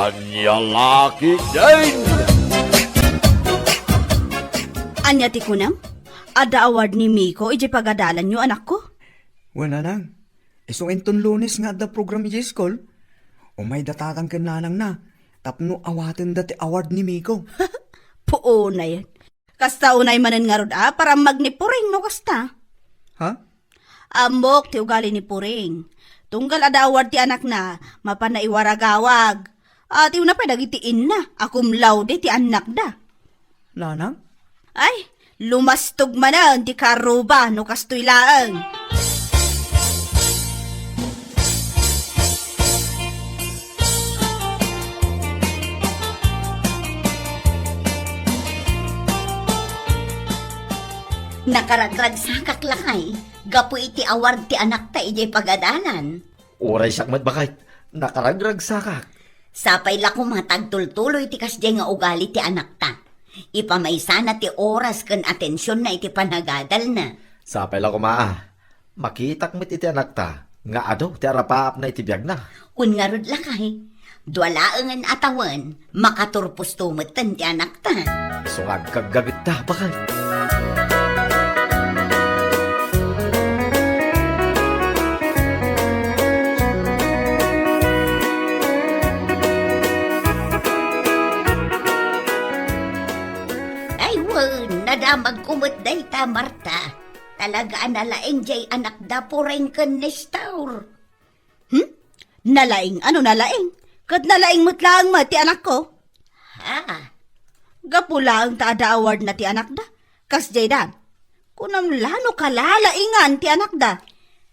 Anya laki din! Anya ti kunam? Ada award ni Miko, iji pagadalan nyo anak ko. Wala lang. Isong enton Lunes nga da program iji school. Umay datatang kananang na. Tapno awatin dati award ni Miko. Puo na yan. Kasta unay manen nga rod para magnipuring no kasta. Ha? Amok ti ugali ni Puring. Tunggal ada award ti anak na, mapanaiwaragawag. At iuna pa dagitiin na, akum laude ti anak da. Lanang? Ay, lumastog manan ti karuba no kastoy laang. Nakaragrag sa kaklakay, gapo iti award ti anak ta ijay pagadalan. Uray sakmat bakit? Nakaragrag sakak. Sapay la ko matagtultuloy ti kasjay nga ugali ti anak ta. Ipamaysa na ti oras ken atensyon na iti panagadal na. Sapay lang kumaa. Makitak mo iti anak ta. Nga ado, ti arapaap na iti biyag na. Ungarod lakay, dualaangan atawan, makaturpos tumatan ti anak ta. Sungag kagagit ta bakit? Nadamag kumot day ta, Marta. Talagaan nalaing jay anak da poreng ken nestaur. Nalaing? Ano nalaing? Kat nalaing mutlaang ma ti anak ko? Ha? Gapulang ta ada award na ti anak da. Kasjay da. Kunam lano kalalaingan ti anak da.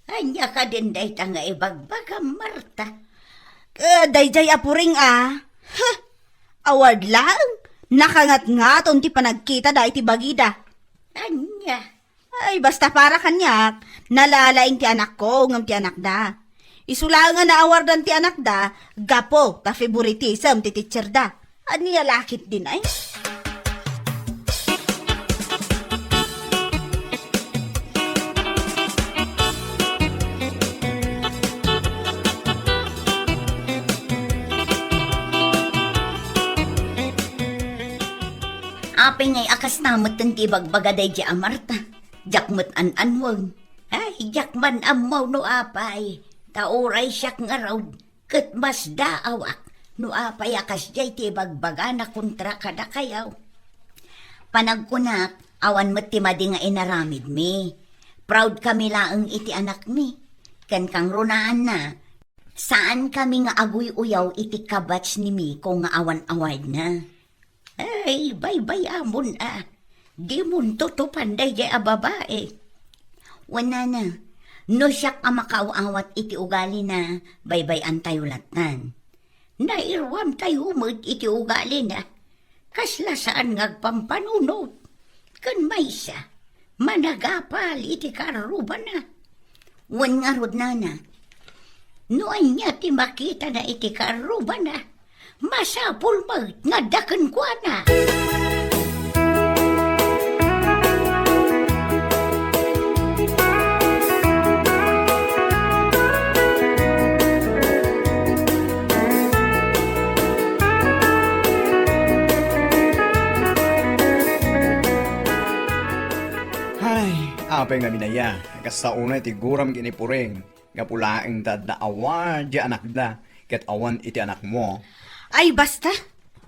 Anya ka din day ta nga ibagbaga, Marta. Dayjay apuring Ha? Award lang? Nakangat-ngaton ti panagkita da iti bagida. Anya? Ay, basta para kanyak, nalalaing ti anak ko, ngam ti anak da. Isulangan na awardan ti anak da, gapo, ta favoritism ti teacher da. Aniya lakit din ay. Apay ngay akas namot ng tibagbagaday di Marta. Jakmat an-anwag. Ay, jakman amaw no apay. Tauray siyak nga raw. Kat mas daawak. No apay akas jay tibagbaga na kontra kada kayaw. Panagkunak, awan mo't timadi nga inaramid mi. Proud kami laang iti anak mi. Kan kang runaan na. Saan kami nga aguy uyaw iti kabats ni Miko nga awan-awad na. Ay, bay-bay amon Di mon to panday jay a babae. Wana na, no siyak ang makaawat iti ugali na bay-bay ang tayulatan. Nairwam tayo humod iti ugali na. Kasla saan ngagpampanunot. Kan may siya, managapal iti karuba na. Wan nga rod na. Noan niya ti makita na iti karuba na. Masapul mag nga daken kwa na. Ay, apay nga minaya. Kasta una iti guram kinipureng. Nga pulaing dad na award di anak da. Kat awan iti anak mo. Ay, basta,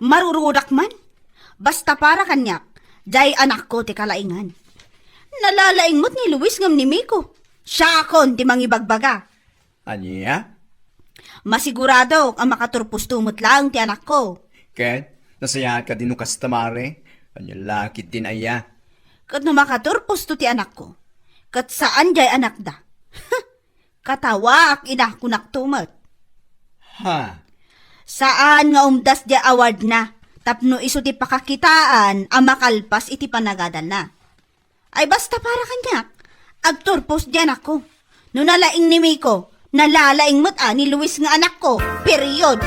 marurudak man. Basta para kanyak, jay anak ko ti kalaingan. Nalalaing mo't ni Luis ngam ni Miko. Siya akon ti mangibagbaga. Anya? Masigurado ang makaturpos tumot lang ti anak ko. Kat, nasaya ka din no kastamare. Anya lakit din aya. Kat no makaturpos to ti anak ko. Kat saan jay anak da. Katawa ak ina kunak tumot. Ha? Saan nga umdas di award na, tapno iso ti pakakitaan, ang makalpas iti panagadan na. Ay basta para kanyak, agturpos diyan ako. No nalaing ni Miko, nalalaing mo't ni Luis nga anak ko, period.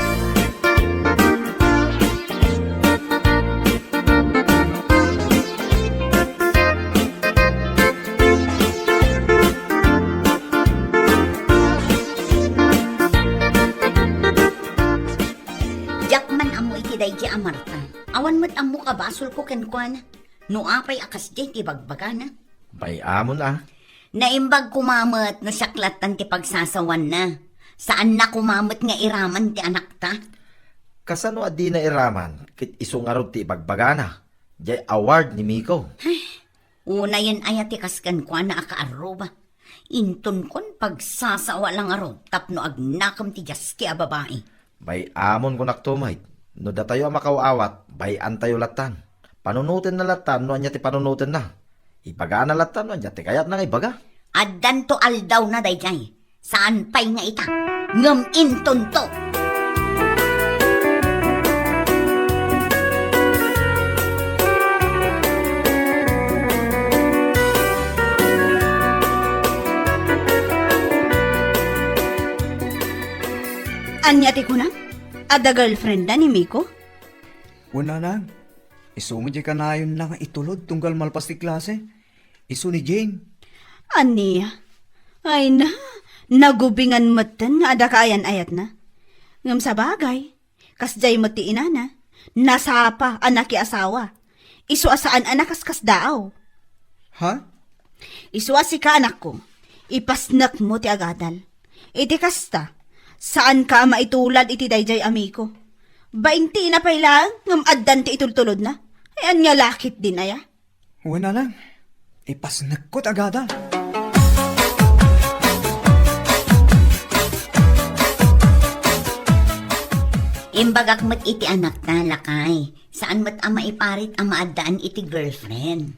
iti dayjay Marta. Awan mo't ang muka basol ko kenkwana. No apay akas jay ti bagbagana. Bay amon Naimbag kumamot no saklatan ti pagsasawan na. Saan na kumamot nga iraman ti anak ta? Kasano adi na iraman, kit isungarod ti bagbagana. Jay award ni Miko. Una yan ay ti kaskan kwa na akaaroba. Inton kon pagsasawa lang aro tapno agnakam ti jaski a babae. Bay amon ko naktumay. No da tayo makawawat, bayan tayo latan. Panunutin na latan, no anya ti panunutin na. Ibaga na latan, no anya ti kayat na ibaga. Addan to aldaw na dayjay. Saan pa'y nga ita? Ngam inton to. Anya ti ko na? Ada girlfriend na ni Miko? Wala lang. Isu mo di ka na yun lang itulod tunggal malpas ti klase. Isu ni Jane. Aniya? Ay na, nagubingan matan nga ada kaayan ayat na. Ngam sa bagay, kasjay mo ti inana, nasapa anak ki asawa. Isu asaan anak kas daaw. Ha? Isu si ka anak ko, ipasnak mo ti agadal. Iti kasta, saan ka maitulad iti dayjay amiko? Bainti na pailang, ngam addan ti itultulod na. Ayan nga lakit din aya. Wala lang. Ipasnak ko't agada. Imbagak mat iti anak na lakay. Saan mat ama iparit ang maadaan iti girlfriend.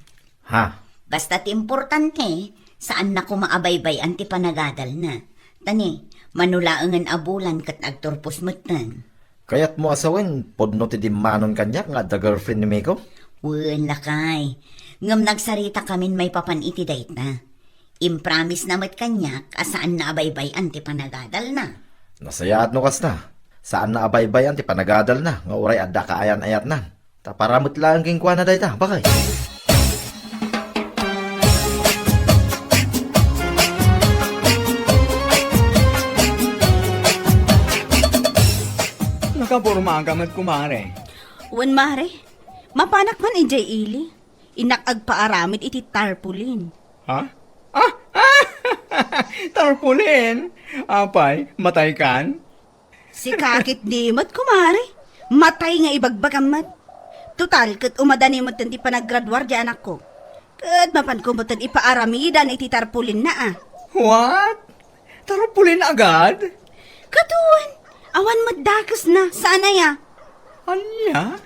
Ha? Basta't importante, saan na kumaabaybay ti panagadal na. Tani, manulaangan abulan kat agturpos matan. Kayat mo asawin, podno ti dimanon kanyak nga the girlfriend ni Miko? Wen lakay. Ngam nagsarita kamin may papan iti date na. Impromise na mat kanyak asaan na abaybay ti panagadal na. Nasayaat no kas na. Saan na abaybayan ti panagadal na, nga uray adda kaayan-ayat na. Taparamot lang king kwa na dayta, bakay? Nakapurma ka mat kumare. Wan mare, mapanak man ijay ili. Inakag paaramid iti tarpulin. Ha? Tarpulin? Apay, matay kan? Si kakit di mat kumare. Matay nga ibagbagamat. Total, kat umadani mo ti panaggraduar di anak ko. Kat mapan ko mo ipaaramidan iti tarpulin na What? Tarpulin agad? Katuan, awan madakas na, sana ya. Anya?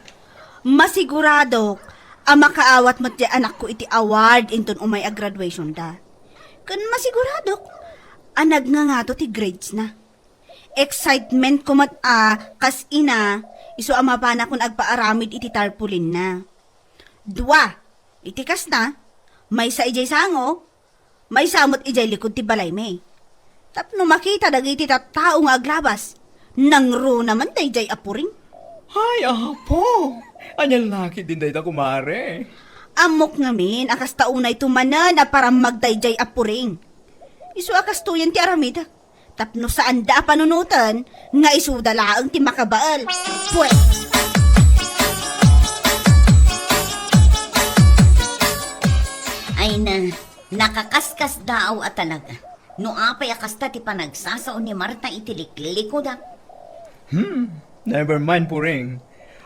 Masigurado, ang makaawat mo di anak ko iti award inton umay a graduation da. Kan masigurado, anag nga to ti grades na. Excitement ko mat kas ina, iso ama pa na kung agpaaramid iti tarpulin na. Dua, iti kas na, may sa ijay sango, may samot ijay likod ti balay me. Tapno makita dagiti tao nga aglabas, nangro naman tayo ijay apuring. Ay, apo! Anyang laki din dahi kumare. Amok ngamin, akas taunay tumanan na para magdayjay apuring. Isu akas tuyan ti aramida. Tapno saan da panunutan, nga isudalaang ti makabaal. Pwes! Ay na, nakakaskas daaw at talaga. No apay akasta ti panagsasaw ni Marta itilikliko da. Never mind, puring.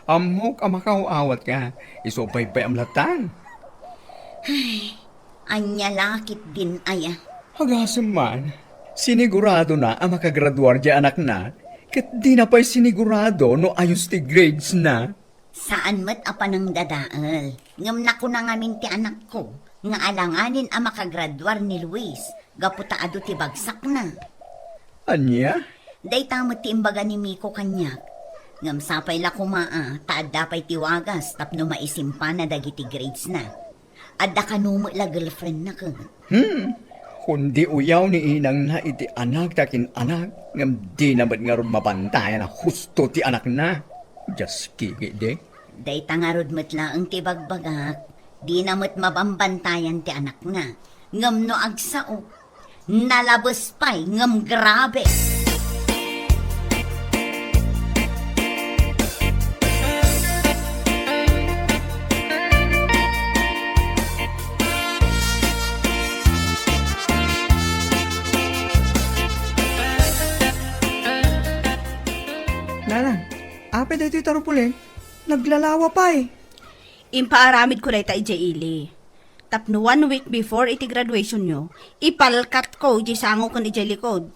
Amok ang makauawat ka. Isupay-pay ang latan. Anya lakit din aya. Hagasam man, sinigurado na ang makagraduar di anak na, kat di na pa'y sinigurado no ayos ti grades na. Saan mat apa ng dadaal? Ngam na ko na ngamin ti anak ko, nga alanganin ang makagraduar ni Luis, gaputaado ti bagsak na. Anya? Day tamot ti imbaga ni Miko kanyak. Ngam sapay la kumaa, taad dapay tiwagas, tapno maisimpa na dagiti grades na. Adda kanumo la girlfriend na ka. Kundi uyaw ni inang na iti anak takin anak, ngam di na ba't nga ron mabantayan na husto ti anak na. Just kiki de. Day tangarod mo't laang ti bagbagak, di na mo't mabambantayan ti anak na. Ngam no agsao, nalabos pa'y ngam grabe. Nanang, apay dito yung tarupuling. Naglalawa pa eh. Impaaramid ko na ita ije ili. Tapno 1 week before iti graduation nyo, ipalkat ko ije sango kan ije likod.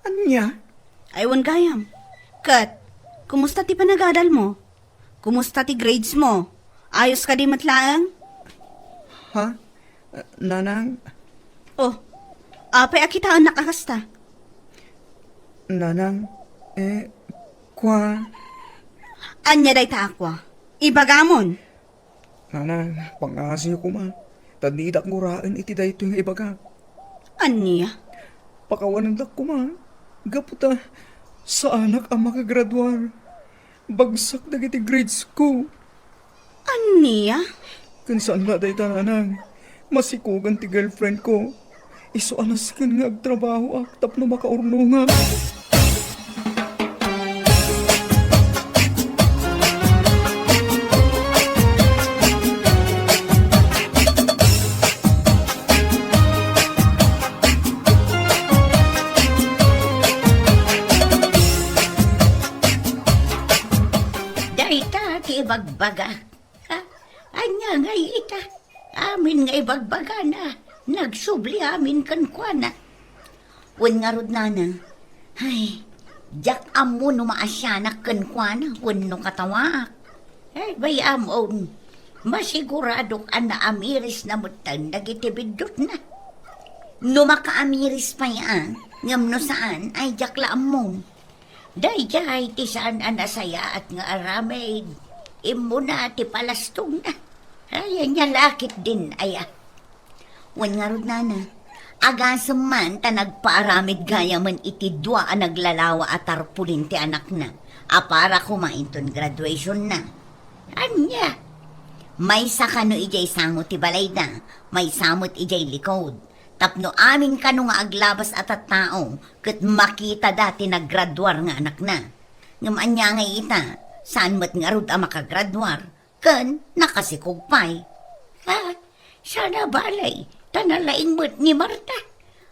Ano niya? Aywan gayam. Kat, kumusta ti panagadal mo? Kumusta ti grades mo? Ayos ka di matlaang? Ha? Nanang, Oh, apay akitaan nakakasta. nanang, kwa, Anya day ta akwa. Ibagamon. nanang, pangasi ko ma. Tanidak nguraan iti dayto yung ibaga. Anya? Pakawanan dak ko ma. Gaputa, sa anak ang makagraduar. Bagsak na iti grades ko. Anya? Kan saan na dayta nanang. Masikugan ti girlfriend ko. Iso anas kan nga agtrabaho ak tapno makaurnungan. Dahita ti ibagbaga. Ha? Anya nga ita. Amin nga ibagbaga na. Nagsubli amin kan kwa na. Wen nga rod nana. Ay, jak amo no maasyanak kan kwa na. Wen no katawaak. Ay, bayam on. Masigurado ka na amiris na mutan nagitibidot na. No makaamiris pa yan. Ngam no saan ay jak laam mo. Dayjay ti saan anasaya at nga aramid. Imo na ti palastong na. Ay, niya lakit din aya. Wan nga rod nana. Agasam man ta nagpaaramid gaya man iti dua ang naglalawa at tarpulin ti anak na. Apara kumainton graduation na. Anya? May sakano ijay sangot ti balay na. May samot ijay likod. Tapno amin kano nga aglabas at tao, kat makita dati naggraduar nga anak na. Ngam anya nga ita, saan mat nga rod ang makagraduar, kan nakasikugpay. Ha, sana balay, tanalaing mat ni Marta.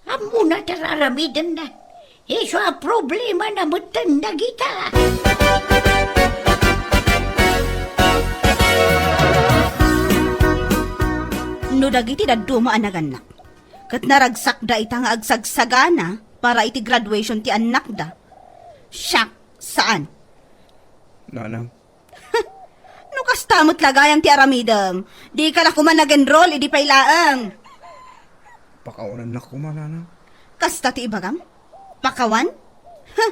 Amo na tararamidan na. Iso a problema na matan na kita. No dagiti daduma anaganak. Kat naragsak da ita nga agsagsagana para iti graduation ti anak da. Siyak, saan? Nanang, No kastamot lagayang ti aramidam. Di ka na kuman nag-enroll, idi pailaang. pakawanan na ko ma nanang. Kasta ti ibagam? Pakawan? Ha?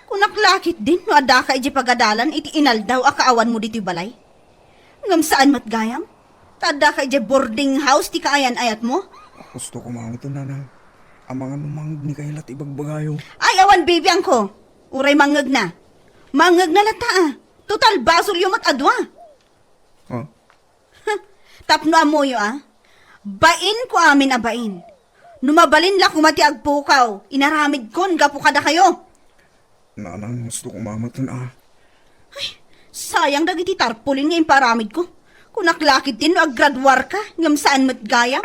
Kunaklakit din, no ada ka iji pagadalan, iti inaldaw akaawan mo diti balay. Ngam saan matgayam? Tada ka iji boarding house ti kaayan ayat mo? Gusto ko mga ito nanang. Ang mga numang ni kailat ibagbagayo. Ay, awan bibiyang ko. Uray mangag na. Mangag na lata ah. Total basol yung matadwa. Ha? Tapno amoyo ah. Bain ko amin abain. Numabalin la kumati agpukaw. Inaramid kon gapu kada kayo. Nanang, gusto ko mamatan Sayang dagiti tarpulin nga imparamid ko. Kunaklakit din no aggraduar ka. Ngam saan matgaya.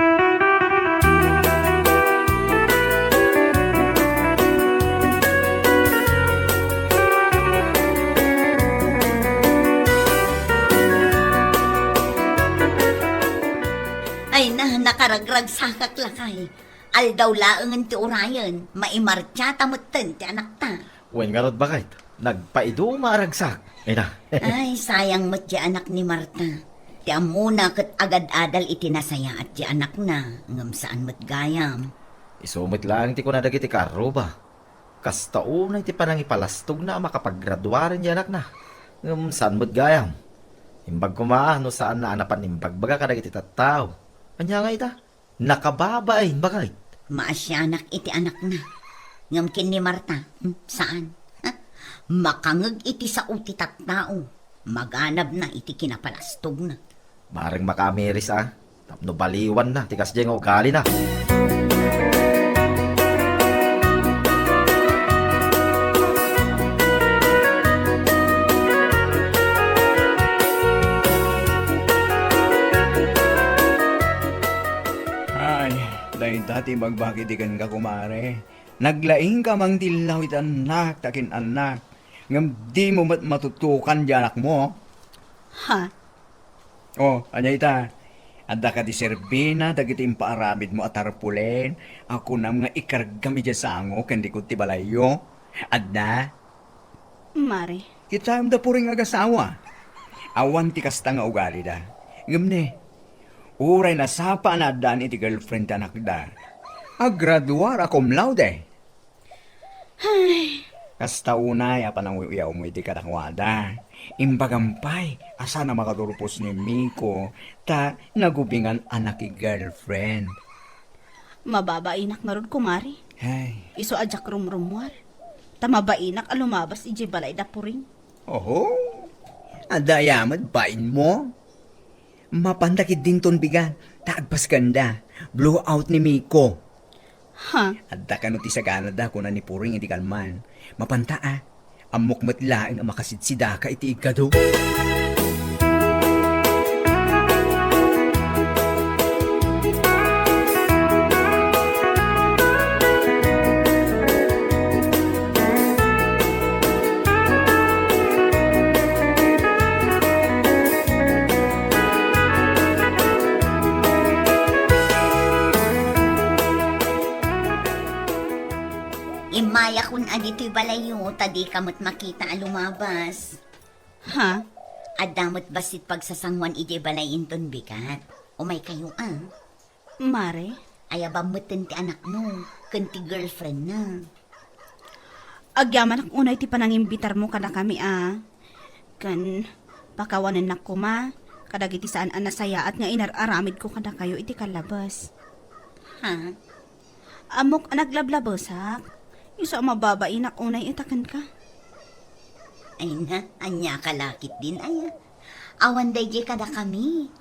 Ay na, nakaragrag sa kaklakay. Aldaw laangan ti urayan, maimartya tamutan ti anak ta. Wen nga rod bakit? Nagpaido maragsak. Ay na. Ay, sayang mo't ti anak ni Marta. Ti amuna kat agad-adal itinasaya at ti anak na, ngam saan mo't gayam. Isumit lang ti ko na dagiti karo ba? Kastaunay ti panang ipalastog na makapaggraduarin di anak na. Ngam saan mo't gayam? Imbag kumaano saan na anapan imbag baga ka dagiti tattao. Anya nga ita? Nakababain bakit? Maasyanak iti anak na. Ngam kin ni Marta, saan? Ha? Makangag iti sa uti tattao. Maganab na iti kinapalastog na. Maring makamiris ah. Tapno baliwan na, tikas dyan nga ugali na. Ay, dahil dati magbakit ikan ka kumare. Naglaing ka mang tilaw itanak, takin anak. Ngam di mo matutukan di anak mo. Ha? Oh, anya ita. Adda ka di serbina, dagiti impaaramid mo at tarpulen. Ako na nga ikargami dyan sa ango, kandi ko ti balayo. Adda, Mare. kita am da puring agasawa. Awan ti kasta nga ugali da. Ngamne, uray na sapa na adda ni ti girlfriend anak da. Agraduar akom laude. Kasta unay, apan ang uyaw mo iti kadakwada. Imbagampay, asa na makadurupos ni Miko, ta nagubingan anak ki girlfriend. Mababainak na ron kumari. Hey, Iso ajak rumrumwar. Tamabainak alumabas iji balay da puring. oho, adayamad bain mo. Mapandakid din ton bigan, taagpas ganda, blow out ni Miko. Ha? Adda ka no ti sa Canada kung ni puring iti kalman. Mapanta amok matlaing ang makasidsida ka iti igado. Imaya kun adito'y balayo, tadi kamot makita alumabas. Ha? Adamot basit pagsasangwan ije balayin ton bigat. Umay kayo Mare? Ayabamatan ti anak mo, kanti girlfriend na. Agyaman ak unay ti panangimbitar mo kada kami Kan, pakawanan na ko ma. Kadagiti saan anasaya at nga inararamid ko kada kayo iti kalabas. Ha? Amok naglablabos Iso mababain ak unay itakan ka. Ay na, anya kalakit din aya. Awan day je kada kami.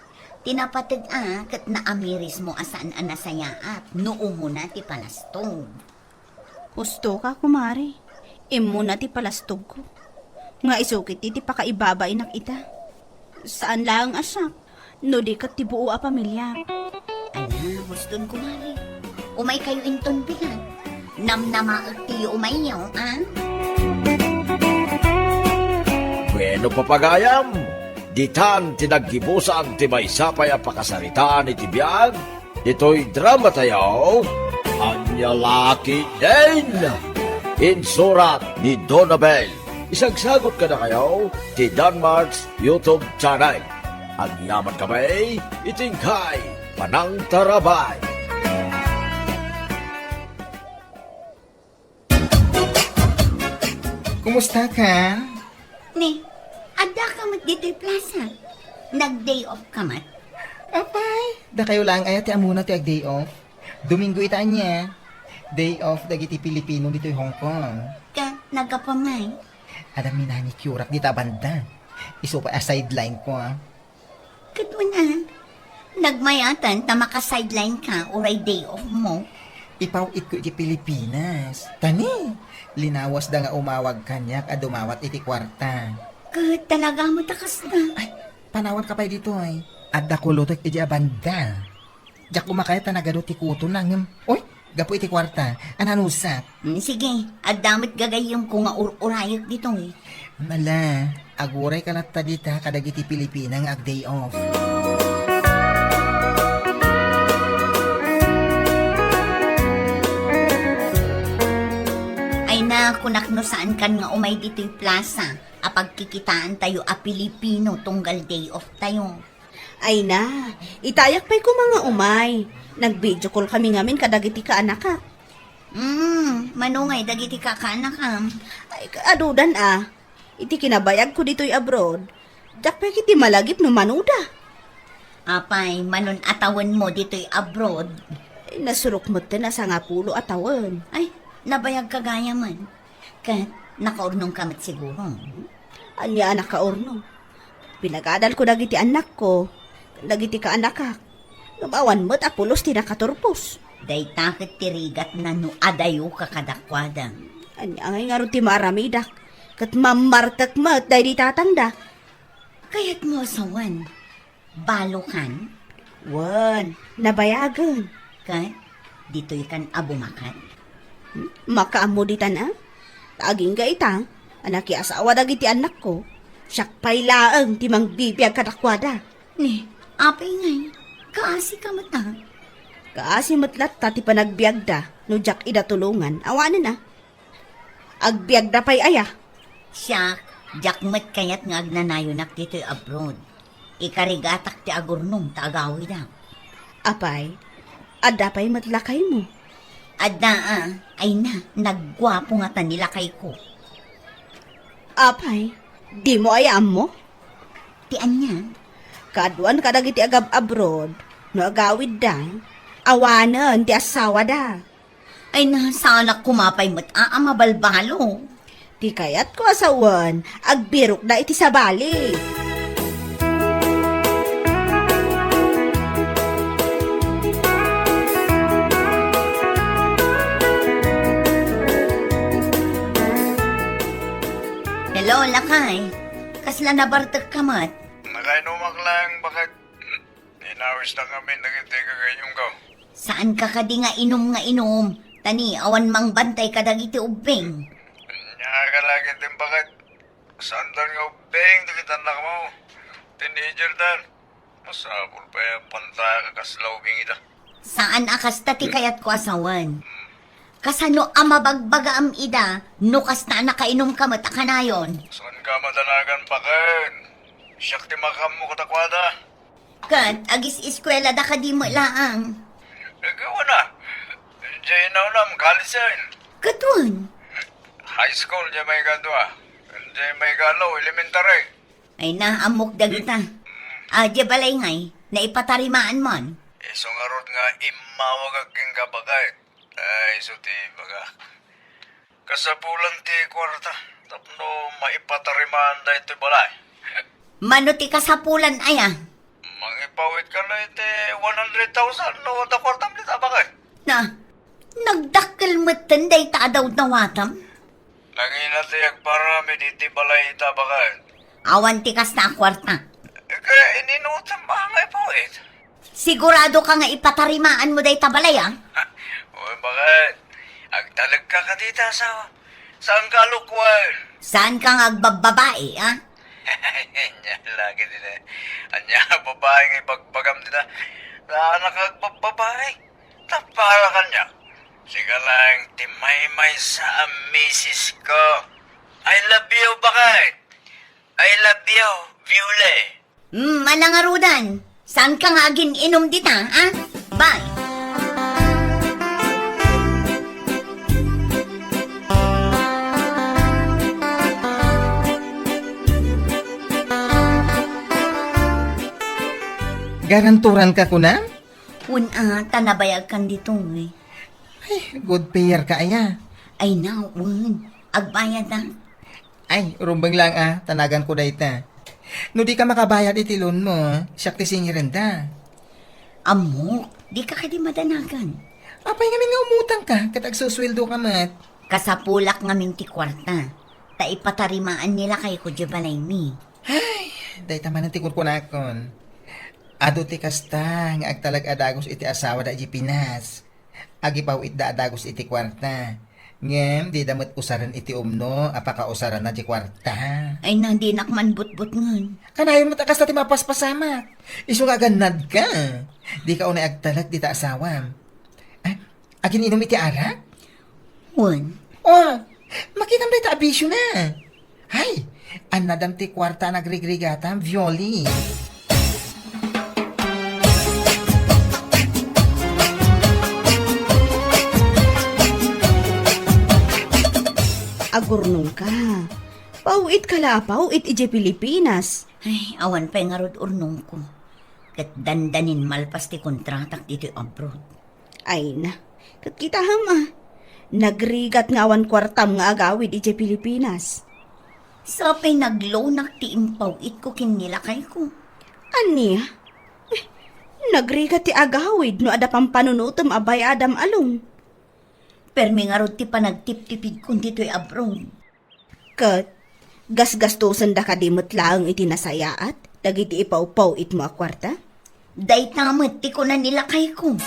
Tinapatid kat naamiris mo asaan anasayaat. Noong mo na ti palastong. Gusto ka, kumari. Imo na ti palastog ko. Nga isukit ti pakaibabain ak ita. Saan lang asak? No di kat ti buo a pamilya. Ala, guston kumari. Umay kayo inton bigat. Namnamaag tiyo umayaw, Bueno papagayam, ditan tinaggibusan ti may sapay ang pakasaritaan iti biyag, ito'y drama tayo, Anya Laki din! Insurat ni Donabel. Isagsagot ka na kayo ti Danmarks YouTube channel. Ang yaman kami, itingkay, panang tarabay. Kumusta ka? Ni, ada ka mat dito'y plaza. Nag-day off ka mat. Apay, da kayo lang ay ati amuna ti ag day off. Domingo itaan niya. Day off dagiti Pilipino dito'y Hong Kong. Ka, nagkapamay. Adam ni nani kurak di tabanda. Iso pa a sideline ko Katuna, nagmayatan ta maka-sideline ka oray day off mo. Ipawit ko iti Pilipinas. Tani, linawas da nga umawag kanyak a dumawat iti kwarta. Kat talaga mo takas na. Ay, panawat ka pa dito ay. Adda ko lutok iti abanda. Diyak kumakaya tanagado ti kuto nang. Oy, gapo iti kwarta. Ananusat. Sige, adamit gagayong ko nga urayot dito eh. Mala, aguray ka latta dita kadagiti Pilipina nga ag day off. Ay na, kunakno saan kan nga umay dito'y plaza. Apag kikitaan tayo a Pilipino tunggal day off tayo. Ay na, itayak pa'y ko mga umay. Nag-video call kami ngamin kadagiti ka anak ka. Manungay, dagiti kakanakam. Ay, adudan Iti kinabayag ko dito'y abroad. Dak pa'y kiti malagip no manuda. Apay, manon atawan mo dito'y abroad. Ay, nasurok mo te na sa nga pulo atawan. Ay, nabayag kagaya man. Kat, nakaurnong kamit siguro. Anya anak ka orno. Pinagadal ko dagiti anak ko. Dagiti ka anak ka. Lumawan mo't apulos tinakaturpos. Day takit tirigat na no adayo kakadakwadang. Anya ngay nga rin ti maramidak. Kat mamartak mo't day di tatanda. Kaya't mo asawan, balokan, Wan, nabayagan. kat, dito'y kan abumakan. Makaamo di tan Aging ga ita. Anak asawa dagiti anak ko. Siyak pay laeng ti mangbibiyag kadakwada. Ni, apay ngay. Kaasi ka mata. Kaasi matlat ta ti panagbiag da. No jak ida tulungan. Awanan na. Agbiag da pay aya. Siya, jakmat kayat nga agnanayonak dito abroad. Ikarigatak ti agurnong taagawi da. Apay, ada pay matlakay mo. Adda ay na, nagwapo nga tanila kay ko. Apay, di mo ayam mo? Tian niya, Kaduan kadagiti agab abroad. No agawid da. Awanan ti asawa da. ay na sana kumapay mat mabalbalo. Di kayat ko asawan. Agbirok da iti sabali. Hello, lakay. Kasla na bartek kamat. Nakainumak lang, bakit? Inawis na kami, nagintay ka kayong ko. Saan ka kadi nga inom? Tani, awan mang bantay ka dagiti ubing. Nakakalagin din bakit? Saan doon nga ubing, nakitan na mo? Teenager dan. Masabol pa yung pantaya kakaslawing ita. Saan akas tati kayat ko asawan? Kasano amabagbaga am ida, nukas na nakainom ka matakanayon. Saan ka madanagan bakit? Siyak ti makam mo katakwada. Kat, agis eskwela da ka di mo laang. Nagawa na. Diyan na unam, kalisin. Katun. High school, diyan may gadwa. Diyan may galo, elementary. Ay na, amok dagita. Di balay ngay, naipatarimaan mon. Iso nga rod nga imawag aking kabagay. Ay, so ti baga. Kasapulan ti kwarta. Tapno maipatarimaan da ito balay. Manuti ka sa pulan aya. Mangipawit ka na iti 100,000 no da kwartam dita bagay. Na, nagdakkel matan day taadaw na watam. Nanginatiyag parami diti balay ita bagay. Awan ti kas na kwarta. Kaya ininutan bangay pawit. Sigurado ka nga ipatarimaan mo day tabalay ah. Uy, bakit? Agtalag ka ka dita sa... Saan ka lukwan? Saan ka nga agbababae ah? Anya, lagi din eh. Anya, babae nga ibagbagam din na. Anak agbababae. Tapara ka niya. Siga lang, timay-may sa misis ko. I love you, bakit? I love you, Viole. Malangarudan. Saan ka nga agin inom dita ah? Bye. Garanturan ka ko na? Tanabayag kan dito eh. Ay, good payer ka aya. Ay na, agbayad na. Ay, rumbang lang tanagan ko dayta. No di ka makabayad iti loan mo, siyak ti singirin da. Amok, di ka kadi madanagan. Apay ngamin nga umutang ka, katag susweldo ka mat. Kasapulak ngamin ti kwarta. Ta ipatarimaan nila kay ko balay mi. Ay, dayta man ang tikot ko na akon. Ado ti kasta, nga agtalag adagos iti asawa da iti Pinas. Agipawit da adagos iti kwarta. Ngem, di damat usaran iti umno, apaka usaran na iti kwarta. Ay na, di nakman but-but ngan. Kanayon mo takas na ti mapaspasama. Iso nga ganad ka. Di ka unay agtalag di ta asawa. Ay, agin inom iti arak? Oh, makinam na iti abisyo na. Hay, anadam ti kwarta nagrigrigatam, Violi. Agurnong ka. Pauit ka la, pauit ije Pilipinas. Ay, awan pa nga rod urnong ko. Kat dandanin malpas ti kontratak dito abroad. Ay na, kat kita hama. Nagrigat nga awan kwartam nga agawid ije Pilipinas. Sapay naglonak ti impaw it ko kinilakay ko. Aniya? Nagrigat ti agawid no ada pang panunutom abay Adam along. Permi nga rod ti panagtip-tipid kung dito'y abroad. Kat, gasgastusan da ka dimot lang iti nasayaat, dagiti ipaw-paw it mo a kwarta? Day tamad ti ko na nilakay ko.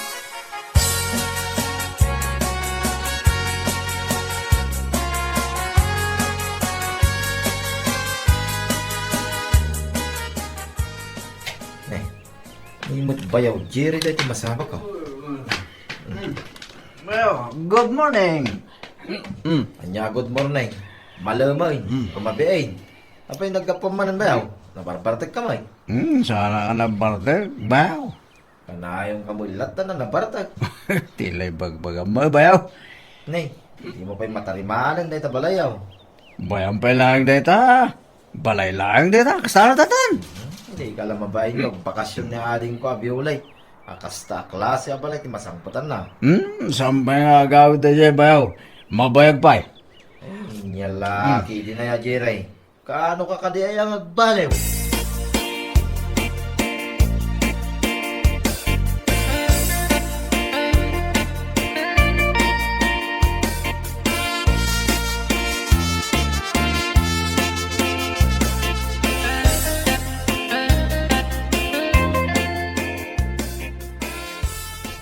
Imot bayaw, Jerry dahil masama ka. Well, good morning. Anya, good morning. Malamay, kumabiay. Apay nagkapumanan bayaw? Nabarbartek ka may. Sana ka na barter. Bayaw. Kanayong kamulat na nabartek. Tilay bagbaga mo, bayaw. Nay, hindi mo pa'y matarimanan dahil tabalayaw. Bayan pa lang dita. Balay lang dita. Kasana tatan. Hindi ka lang mabayin mo. Bakasyon ni ading ko, abiulay. Akasta klase abalay, timasangputan na. Sampay nga gawid tayo, bayaw. Mabayag pa eh. Nyalaki, di na ya, Jerry. Kaano ka kadiyaya magbaliw?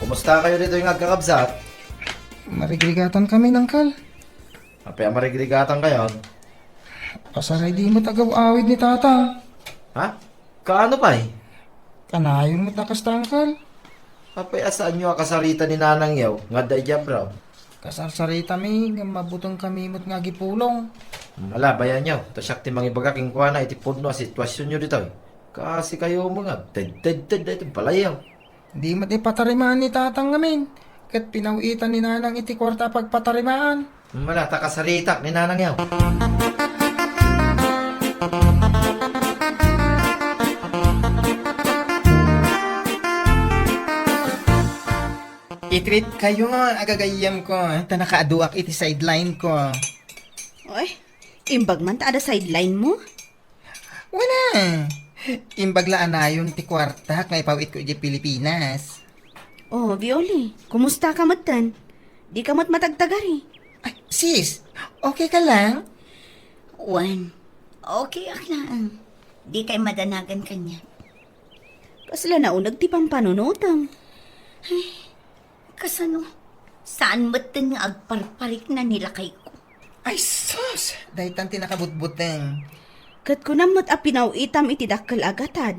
Kumusta kayo dito yung agkakabsat? Marigrigatan kami ng kal. Apay ang marigligatan kayo. Pasaray di mo tagaw-awid ni tata. Ha? Kaano pa eh? Kanayon mo takastangkal. Apay asaan nyo akasarita ni Nanang Yaw? Nga dayja bro. Kasarsarita mi, mabutong kami mo't nga gipulong. Wala, bayan nyo. Tasyak ti mga ibagaking kuha na iti puno ang sitwasyon nyo dito eh. Kasi kayo mga ted iti balayaw. Di mo't ipatarimaan ni tatang ngamin. Kat pinawitan ni nanang iti kwarta pagpatarimaan. Wala, takasarita ni Nanang Yaw. I-treat kayo, agagayam ko. Tanakaaduak iti sideline ko. Oy, imbag man ta ada sideline mo? Wala. Imbaglaan na yun ti kwarta kay pawit ko iti Pilipinas. Oh, Violi, kumusta ka matan? Di ka mat matagtagari. Ay, sis, okay ka lang? Wan, okay lang. Di kay madanagan kanya. Kasla na unag ti pampanunotang. Kasano, saan matan nga agparparik na nila kay ko? Ay, sus! Dahil tan tinakabutbuteng. Kat ko namot a pinawitam iti dakkel agatad.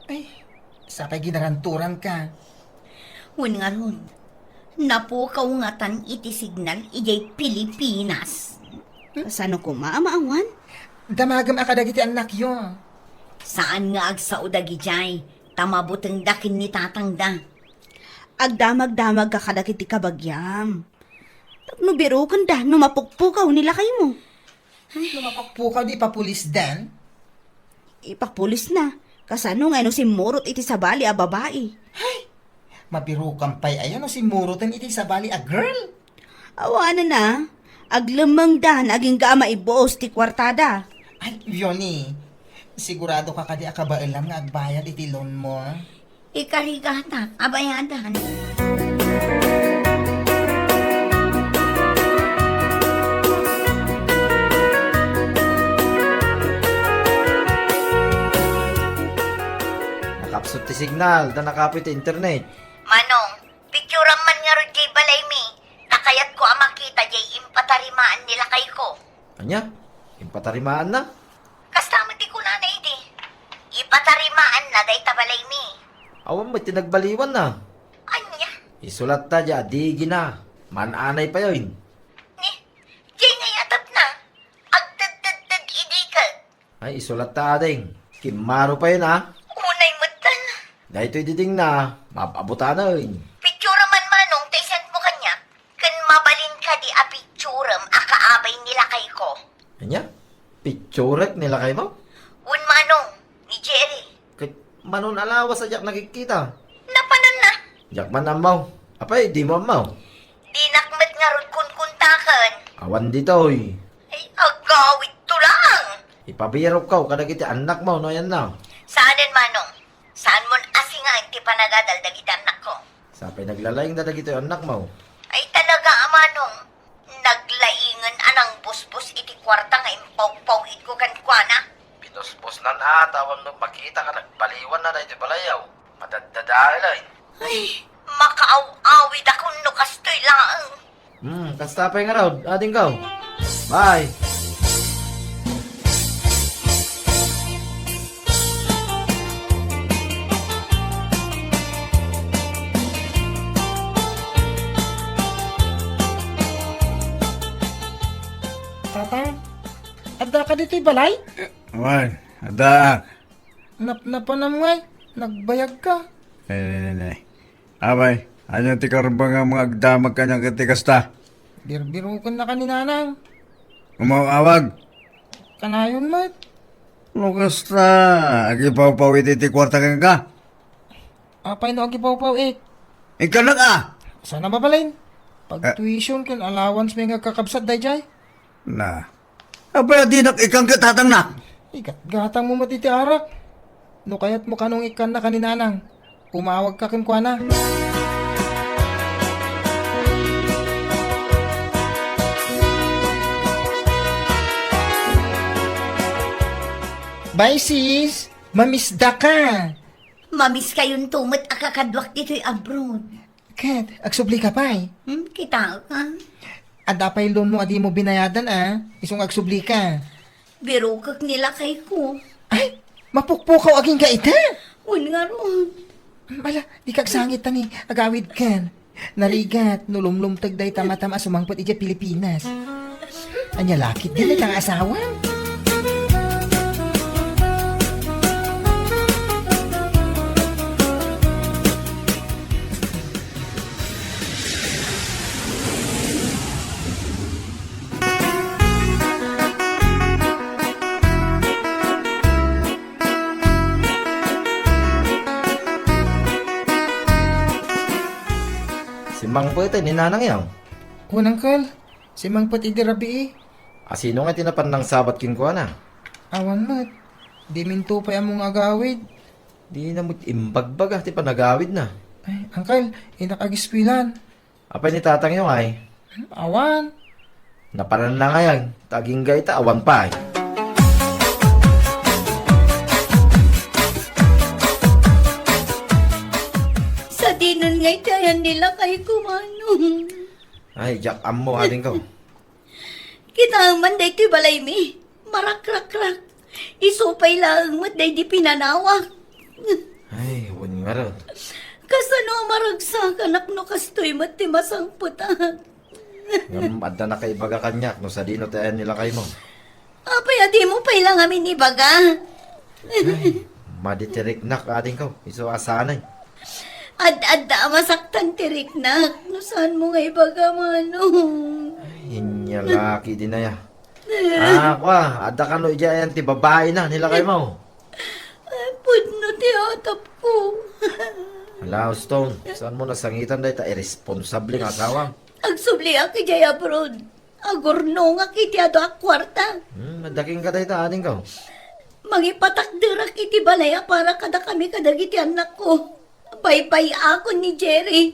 Ay, sapay ginaranturan ka. Wan nga ron, napukaw nga tan iti signal ijay Pilipinas. Kasano ko maamaawan? Damagam akadagiti anak yo. Saan nga agsaodag ijay, tamabuteng dakin ni tatangda. Agdamag-damag ka kadakiti kabagyam. No biro kanda, no mapukpukaw nila kayo mo. Lumapakpukaw di pa pulis dan. Ipapulis na. Kasano nga no si Murot iti sabali a babae. Mabirukan pa'y ayan o si Murutan iti sabali a girl. Awana na. Aglamang dan, aging gama ibuos ti kwartada. Ay, Vioni, sigurado ka kadi akabailam nga agbayad iti loan mo. Ikarigata, abayadan. Nakapsot ti signal, da nakapit ti internet. Manong, picturean man nga ron jay balay mi. Nakayat ko ang makita jay impatarimaan nila kay ko. Anya? Impatarimaan na? Kasama ti ko na idi. Ipatarimaan na day tabalay mi. Awan mo, tinagbaliwan na. Anya? Isulat ta dya, digi na. Mananay pa yun. Ni, jay nga yatap na. Agdad idi ka. Ay, isulat ta ading. Kimaro pa yun ha. Unay matan. Dahil ito'y diding na, mapabuta na yun. Picturean man manong, taysan mo kanya. Kan mabalin ka di a picturean, akaabay nila kay ko. Anya? Picturek nila kayo mo? Un manong, ni Jerry. Kay manon alawa sa jak nakikita. Napanan na. Jak man amaw. Apay, di mo amaw. Di nakmat nga ron kunkuntakan. Awan dito'y. Ay, agawit to lang. Ipabirok ka, kadagiti anak mo, no yan na. Saanin manong? Saan mo asingan ti panagadal dagiti anak ko? Sapay naglalayang dadagito yung anak mo. Ay talaga amanong. Naglaingan anang busbus iti kwarta nga impaw-pawid ko kan kuana. Pinuspos na na, tawan mo makita ka, nagbaliwan na na ito balayaw. Madadadail ay. Ay, makaaw-awid ako no kastoy lang. Kastapay nga raw, ading ka. Bye! ka dito'y balay? Wan, ada. Napanam ngay, nagbayag ka. Eh. Abay, anong ti karambang nga mga agdamag kanyang katikasta? Birbiro ka na kaninanang. Umawawag. Kanayon mat. Lukasta, agipaw-paw iti ti kwarta kang ka. Apay no agipaw-paw Ikaw na ka! Sana babalain. Pag tuition kan allowance may nga kakabsat day jay. Na. Abay, di nak ikang katatang na. Gatang mo matiti arak. No kaya't mo kanong ikan na kaninanang. Umawag ka kin kwa na. Bye sis, mamisda ka. Mamis kayong tumot akakadwak dito'y abroad. Kat, agsubli ka pa Kita ka. Ada pa loan mo adi mo binayadan Isong agsubli ka. Biro kak nila kay ko. Ay, mapukpukaw aging ka ita. Un nga ron. Bala, di kag sangit tani, agawid kan. Naligat, nulumlumtag day tama-tama sumangpot ija Pilipinas. Anya lakit din ang asawa. Si Mang po ito, ninanang yaw. Unang kal, si Mang Pati di rabi Sino nga tinapan ng sabat king ko na? Awan mat, di minto pa among agawid. Di na mo imbagbaga, ti panagawid na. Ay, angkal, inakagiswilan. Apay ni tatang yung ay, Awan. napanan na ngayon, taging gaita, awan pa ay. Sa dinon nga'y tayan nila kay kumano. Ay, jak mo aling ko. Kita ang manday ti balay mi. Marakrak-rak. Isupay lang mo't day di pinanawak. Ay, wun nga ron. Kasano maragsak anak no kastoy mo't ti masang putang. Ngam, adda na kay baga kanyak, no sa dino tayo nila kay mo. Apay adi mo pay lang amin ibaga. Ay, maditirik nak ating ko, iso asanay. Ad-adda masaktan tirik na. No saan mo nga ibaga manong. Hinyalaki din na ya. Kwa, adda ka no ijayan ti babae na nila kay mo. Ay, pudno ti atap ko. Hala, Stone, saan mo nasangitan dahi ta irresponsable nga asawa? Agsubli aki jay abroad. Agurno nga kiti ado ak kwarta. Madaking ka dahi ta ating ko. Mangipatakdira kiti balaya para kada kami kadagiti anak ko. Bye-bye ako ni Jerry.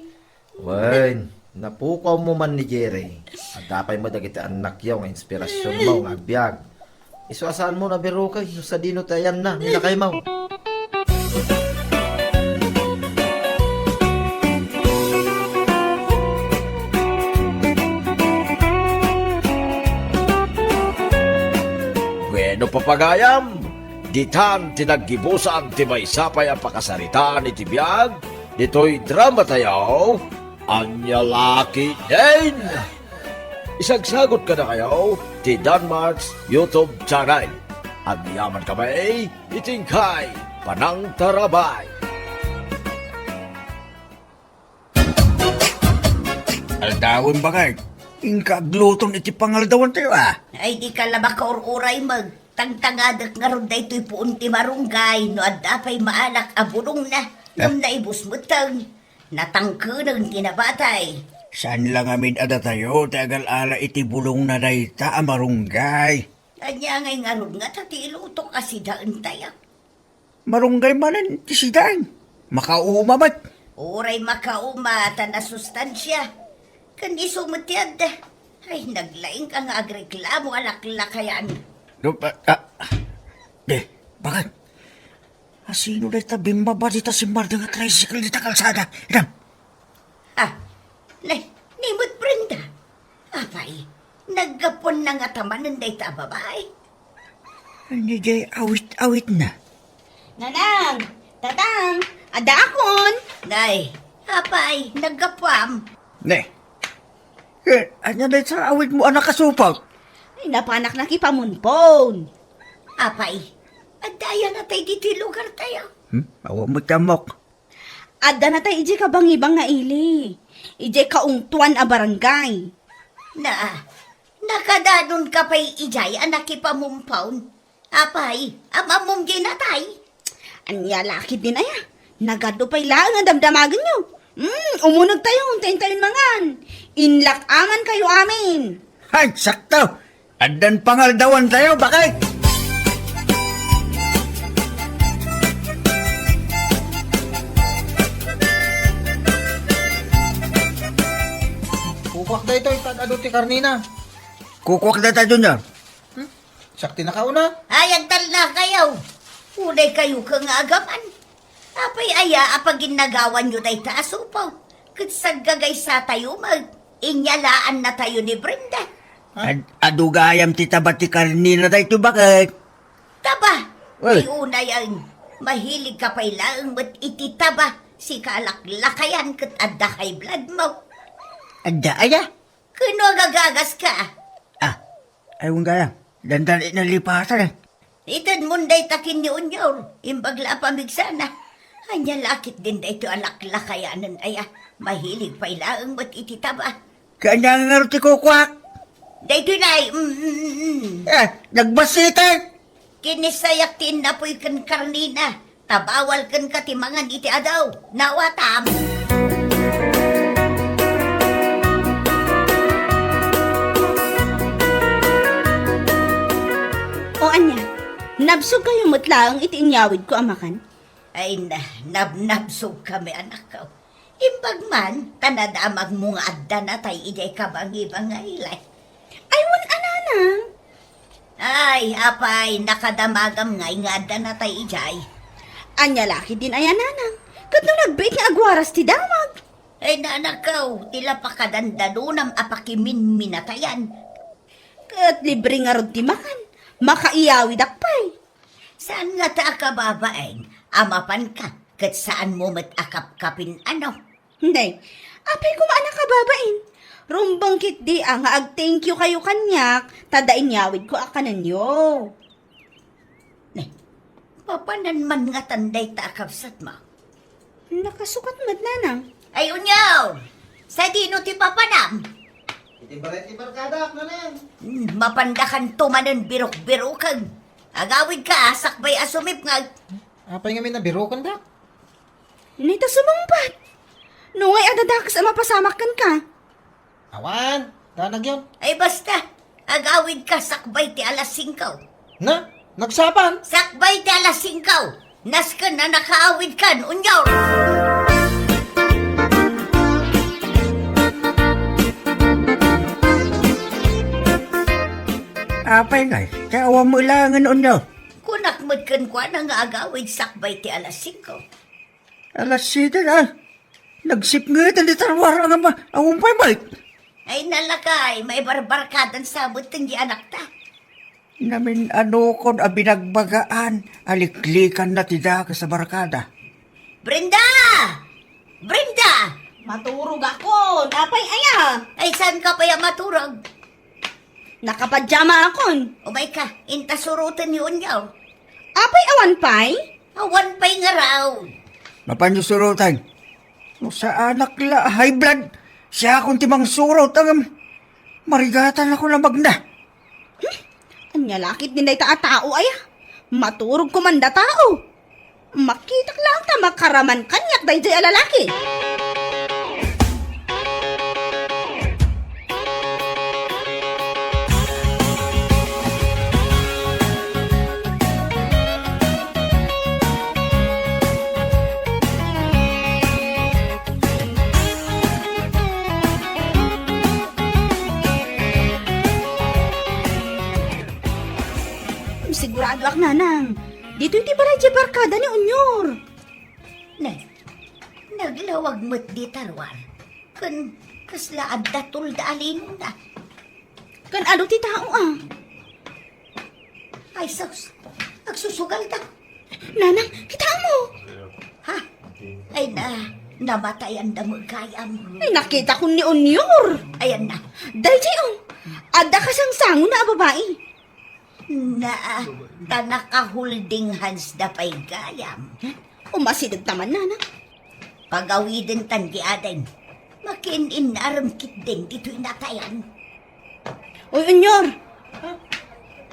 Wen, napukaw mo man ni Jerry. At dapay mo dagiti anak yaw nga inspirasyon mo nga biyag. Iso asaan mo na biro kay, no sa dino tayan na, nila kay mo. Bueno papagayam, ditan tinaggibusan ti may sapay ang pakasaritaan iti biyag, dito'y drama tayo, anya laki din. Isagsagot ka na kayo, ti Danmarks YouTube channel. At yaman kami, itingkay, panang tarabay. Aldawin ba kay? Ingkagluton iti pangaldawan tayo Ay di ka laba ka ururay mag. Tangtangadak nga ron da ito'y puun ti marunggay. No adapay maalak abulong na. Nung naibus mo tang. Natangkunang tinabatay. Saan lang amin ada tayo, tagal ala iti bulong na dayta amarunggay. Anya ngay nga ron nga tati iluto kasi daan tayo. Marunggay manan ti sidan. Makaumamat. Uray makaumata na sustansya. Kandi sumutiyad. Ay naglaing ka nga agreklamo alaklakayan. Bakit? Sino na ita bimba ba dita si Marda nga tricycle dita kalsada? Idam, Ah, nimot Brenda. Apay, naggapon na nga tamanan day ta babae. hindi jay awit-awit na. Nanang, tatang, ada akon. Nay, apay, naggapam. Ne, anya na sa awit mo anak kasupag. Napanak na kipamunpon. Apay, adaya na tayo dito yung lugar tayo. Awa mo tamok. Adda na tayo ije kabang-ibang nga ili. Ije kaungtuan a barangay. Nakadanon ka pa'y ijay anak ipamumpawn. Apay, amamong ginatay. Anya lakit din aya. Nagado pa'y lang ang damdamagan nyo. Umunag tayo, untayin mangan. Inlak-angan kayo amin. Ay, sakto. Andan pangaldawan tayo, bakit? Kukwak da ito, itad ti karnina. Kukwak na tayo niya. Sakti na kauna. Ayagdal na kayo. Unay kayo kang agaman. Apay aya apagin nagawan nyo day taasupaw. Katsagagay sa tayo inyalaan na tayo ni Brenda. Adugayam ti tabat ti karnina tayo, bakit? Taba, Well. may unay ang mahilig ka pa'y laang mat ititaba si kalaklakayan kat adda kay blood mo. Adda, aya. Kuno gagagas ka. Ayun gaya. Dandan inalipasan eh. Itan munday takin ni Unyor, imbagla pamigsana. Anya lakit din da ito alaklakayanan aya, mahilig pa'y laang mat ititaba. Kanya nga ti kukwak. Da ito na'y, Nagbasitan. kinisayak tin na po'y kan karnina, tabawal kan katimangan iti adaw, nawatam. O anya, nabsog kayo mutlaang itiinyawid ko amakan. Ay nabnabsog kami anak ko. Imbag man, tanadamag mo nga adda na tay ijay kabang-ibang nga ilay. Ay, wan ananang. Ay, apay, nakadamagam nga adda na tay ijay. Anya laki din aya nanang. Kat no nagbait nga agwaras ti damag. Ay nanakaw, tila pa kadandalunam apakimin minatayan. Kat libre nga rod ti makan. Makaiyawid akpay. Saan nga ta akababaeng? Amapan ka, kat saan mo akap-kapin ano? Hindi. Apay kumaanak ka babain. Rumbang kit di ang ag-thank you kayo kanyak. Tadain yawid ko akanan yo. Papanan man nga tanday ta akapsat mo. Nakasukat mad nanang. Ay unyaw, sa dino ti papanam. Iti barkada, nanen. Mapandakan tumanan birok-birokan. Agawid ka, sakbay asumip nga. Apay nga may nabirokan da. Nita sumumpat. Nungay adadakas ang mapasamakan ka. Awan, danag yun. Ay basta, agawid ka, sakbay ti alas 5. Na, nagsapan. Sakbay ti alas 5. Naskan na nakaawid kan, unyaw. Apay nga, kawa mo ilangan unyo. Kunakmad kan kwa na nga agawid, sakbay ti alas 5. Alas 7 na. Nagsipngitan di tarwar ang umpay balik. Ay nalakay, may barbarkadan sabot tingi anak ta. Namin ano kon a binagbagaan, aliklikan na tida ka sa barkada. Brenda! Brenda! Maturog ako. Napay aya. Ay saan ka pa yung maturog? Nakapadyama akon. Umay ka, intasurutan ni unyaw. Apay awan pay? Awan pa'y nga raw. Mapanyusurutan. No, sa anak la, high blood. Siya akong timang surot ang marigatan ako na magna. Anya lakit din day ta tao aya. Maturog ko man da tao. Makitak lang ta makaraman kanyak day jay alalaki. Sigurado ak nanang. Dito iti baradya barkada ni Unyor. Naglawag mo't di tarwar. Kun kasla adda tulda alin na. Kan ano ti tao ah. Ay sus, agsusugal ta. Nanang, kita mo. Ha? Ay namatay ang damagayam. Ay nakita ko ni Unyor. Ayan na. Day jay Adda ka sang sango na babae. Na, tanaka-holding hands da pa'y gayam. Umasidag taman na. Pagawidin tan giaden. Makinin aram kit din dito'y natayan. Uy, Unyor.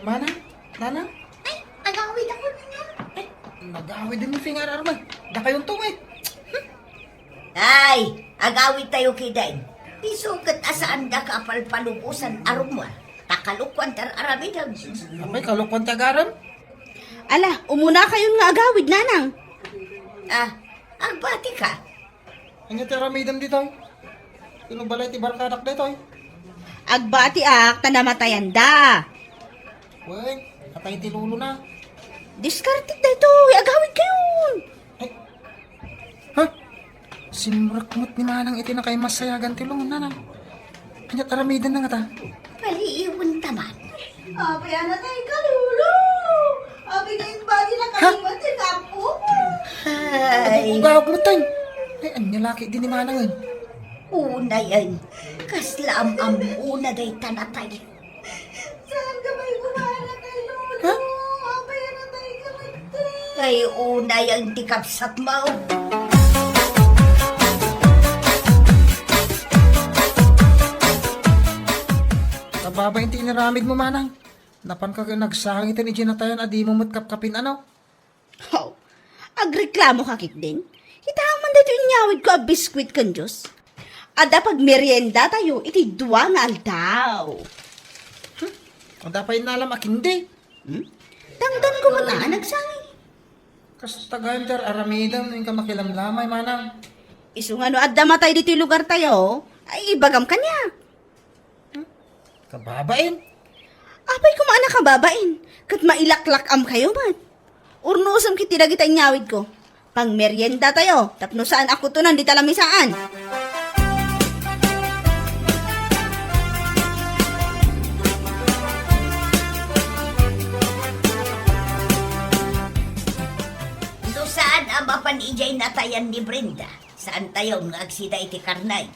Manang? Nanang? Ay, agawid ako ninyo. Nag-aaway din yung fingar arman. Da kayong tungay. Ay, agawid tayo kidain. Isukat asaan da kapalpalubusan arumwa. Takalukwan tar aramidag. Abay, kalukwan tagaran. Ala, umuna kayong nga agawid, nanang. Ah, agbati ka. Ano ti aramidam dito? Inubalay ti barkadak dito. Agbati tanamatayan da. Uy, katay ti lulo na. Discarded na ito, agawid kayon. Ha? Simrakmot ni Manang iti na kay masayagan ti lungon nanang. Kanyat aramidan na nga ta. Paliiwan taman. Abi, ana tayo ka, lulo. Abi, ngayon ba nila kaliwan si Kapo? Ay, Ugawag mo tayo. Ay, anya laki din ni Manang yun. una yan. Kaslam ang una day tanatay. Saan ka may gumana kay lulo? Ha? Abi, ana tayo ka, mate. Kay una yung tikapsat mo. Kababa yung tinaramid mo, Manang. Napan ka nagsangitan ni Ginatayan adi mo matkapkapin ano? Oh, agreklamo ka kit din. Hitaman dito inyawid ko a biskwit kan Diyos. Ada pag merienda tayo, iti dua nga aldaw. Ang dapat nalam akindi. Tangdan ko mo na, nagsangi. Kas tagander aramidam yung kamakilamlamay, Manang. Isu nga no, adda matay dito yung lugar tayo, ay ibagam kanya. Kababain. Apay kumaana ka babain, kat mailaklak am kayo mat. Urnusam kiti na kita inyawid ko. Pang merienda tayo, tapno saan ako to nandita lamisaan. Do saan ang mapanijay natayan ni Brenda? Saan tayo nga agsida iti karnay?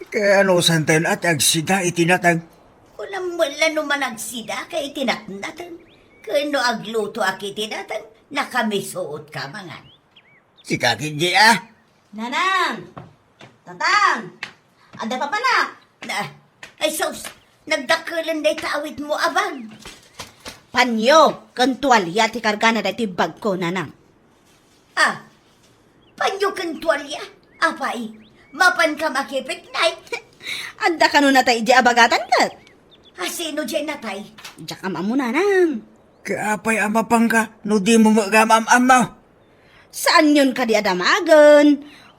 Kaya ano santan at agsida itinatag. Kunam mula naman agsida kay tinatnatan. Kano agluto aki tinatan, nakamisuot ka mangan. Si kakindi ah. Nanang! Tatang! Ada pa pa na? Na, ay sos, nagdakalan na itawid mo abang. Panyo, kantualya ti kargana da ti bag ko, nanang. Ah, panyo kang tuwalya? Apay, mapan ka makipit na. Adda ka nun na tayo di abagatan kat. Sino dyan natay? Diyak ama mo, nanang. Kaapay amapang ka, no di mo magamam-am mo. Saan yun ka di adamagan?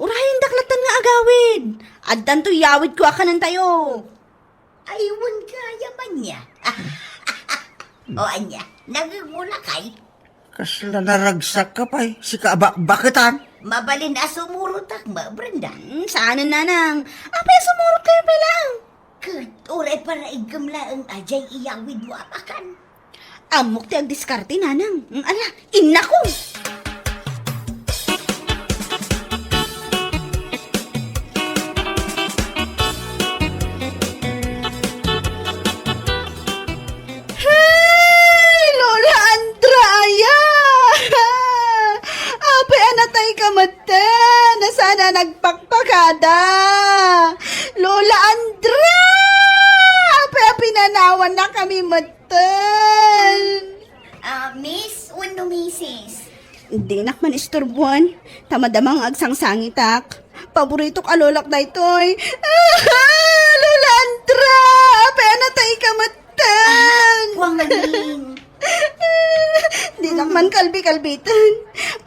Urahin daklatan nga agawid. Addan to yawid ko akanan tayo. Aywan ka yaman niya. O anya, nagmula kay? Kasla naragsak ka pa'y, si kaabak-bakitan. Mabalin na sumurutak ma, Brenda. Saanan, nanang? Apay sumurot kayo pa lang. Kurt, uray para igamla ang ajay iyawid mo apakan. Amok ti agdiskarte, nanang. Ala, ina ko. Hey, Lola Andraya! Apay anatay ka mate, na sana nagpakpakada. Lola Andra! Apay pinanawan na kami mate. Miss, uno misis. Hindi nakman istorbuan. Tamadamang agsangsangitak. Paborito ka lolak na ito'y. Lola Andra! Apay anatay ka matan! Kuwanganin. Di nakman kalbi-kalbitan.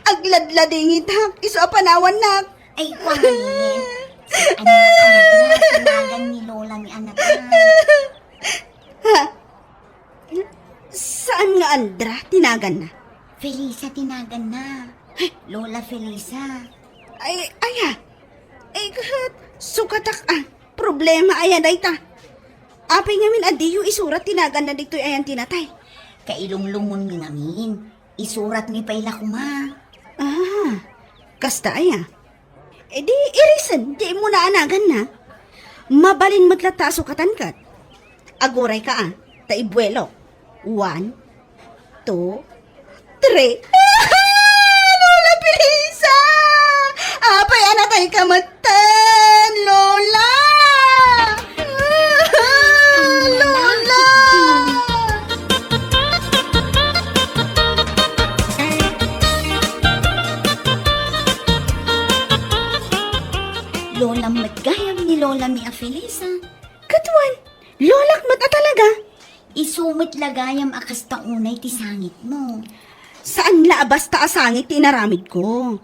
Agladladingit hak. Iso apanawan nak. Ay, kuwanganin. Anak, tinagan ni Lola ni anak na. Saan nga Andra? Tinagan na. Felisa tinagan na. Lola Felisa. Ay, ay kat, sukatak problema ayan ay ta. Apay ngamin adiyo isurat tinagan na dito ayan tinatay. Kailong-lungon ni ngamin. Isurat ni Payla kuma. Kasta aya. E di irisan, di mo na anagan na. Mabalin matlata sukatan kat. Aguray ka taibuelo. 1, 2, 3. Lola Pilisa! Apay anatay kamatan, Lola! Lola! Lola matgayam ni Lola mi Felisa. Katwan, lolak mata talaga. Isumit lagayam akas taunay ti sangit mo. Saan laabas ta asangit tinaramid ko?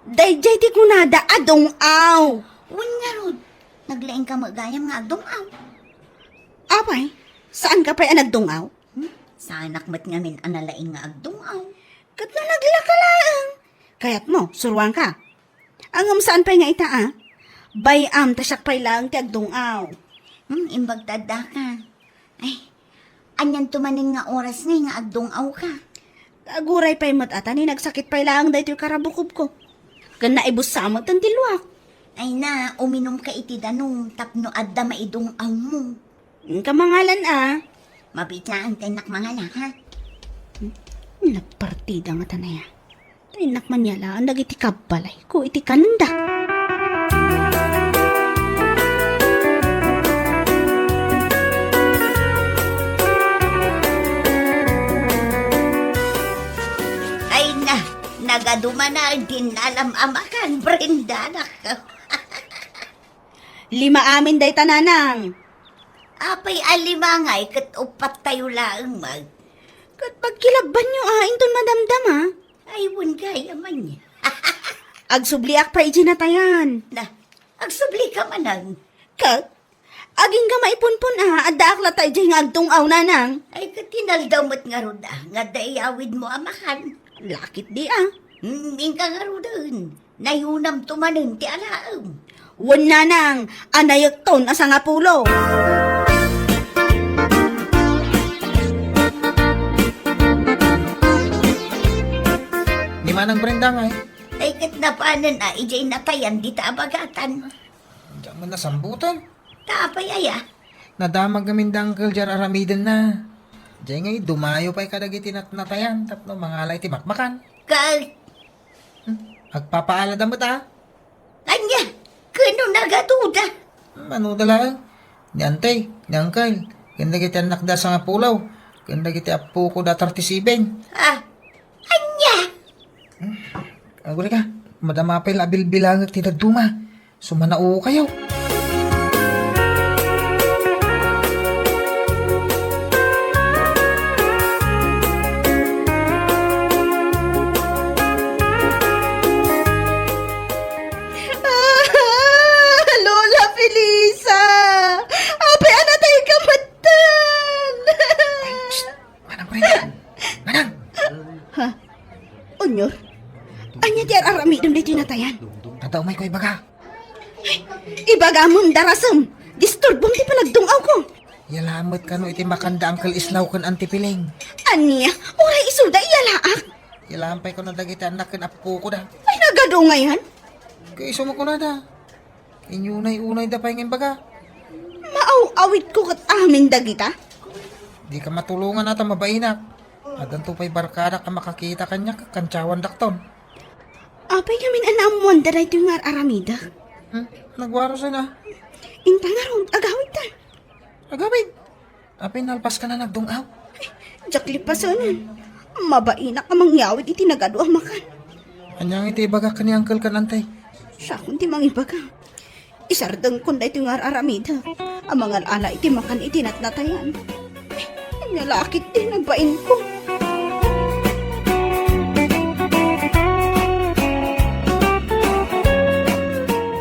Dayjay ti kunada adong aw. Un nga rod, naglaing ka magayam nga agdungaw. Apay, saan ka pa'y anagdungaw? Sa anak mat ngamin analaing nga agdungaw. Kat na naglakalaang. Kayat mo, suruan ka. Angam saan pa'y nga ita Bayam tasyak pa'y lang ti agdungaw. Imbag tada ka. Ay, anyan tumanin nga oras nga agdungaw ka. Aguray pa'y matata ni nagsakit pa'y lang dahil yung karabukob ko. Kan naibus samot ang tilwak. Ay na, uminom ka iti danong tapno adda maidungaw mo. Kamangalan Mabitlaan tenak mga lang, ha? Nagpartida nga tanaya. Tainak man yala, ang nagiti kabalay ko, iti kanda. Ay na, nagaduma na din alam amakan, Brenda, naka. 5 amin day tananang. Apay alimangay, kat upat tayo lang mag. Kat pagkilabban nyo inton madamdam Ay, wun gaya man niya. Agsubliak pa ijinatayan. Na, agsubli ka manang. Kat, aging ka maipunpun adda akla tayo dyan nga agtungaw nanang. Ay, katinaldamot nga roda, nga dayawid mo amakan. Lakit di Ingka nga rodan, nayunam tumanin ti alaam. Wan nanang, anayot ton asa nga pulo. Ni manang Brenda nga Ay, kat napanan ijay natayan di taabagatan. Diyan man nasambutan. Tapay aya. Nadamag namin dangkel jar aramidan na. Diyan ngay, dumayo pa'y kadagiti natayan. Tapno, mga alay ti makmakan. Kag, Agpapaala damot anya, kano nagatuda? Ano dala ni antay, ni angkal. Ganda kita anak da sa nga pulaw. Ganda kita apo ko da 37. Anya, Aguli ka, madamapay labil-bilang tinagduma. Sumanao kayo. Lola Felisa! Apay anatay kamatan! Manang Brenda, manang. Onyor, anya di aramidon di tinatayan. Tataw may ko'y baga. Ibaga mong darasam, disturbong ti palagdungaw ko. Yalamot ka no iti makanda angkal islaw kan antipiling. Anya, oray isulda iyalaak. Yalampay ko na dagiti anak kan apo ko da. Ay nagado ngayon. Kaya iso mo ko na da. Inyunay-unay da pahingin baga. Maaw-awit ko kat amin dagita. Di ka matulungan ata mabainak. Adan to pa'y barkada ka makakita kanya kantsawan dakton. Apay kamin anamuan da ito yung aramida. Nagwaro sa na. Inta nga ron, agawit ta. Agawid. Apay nalpas ka na nagdungaw. Jakli pa sonon. Mabainak amang yawid iti nagado ang makan. Anyang iti baga ka ni angkal kanantay. Siya kundi mang ibaga. Isardang kunda ito yung aramida. Ang mga ala iti makan iti natnatayan. Nalakit din ang bain ko.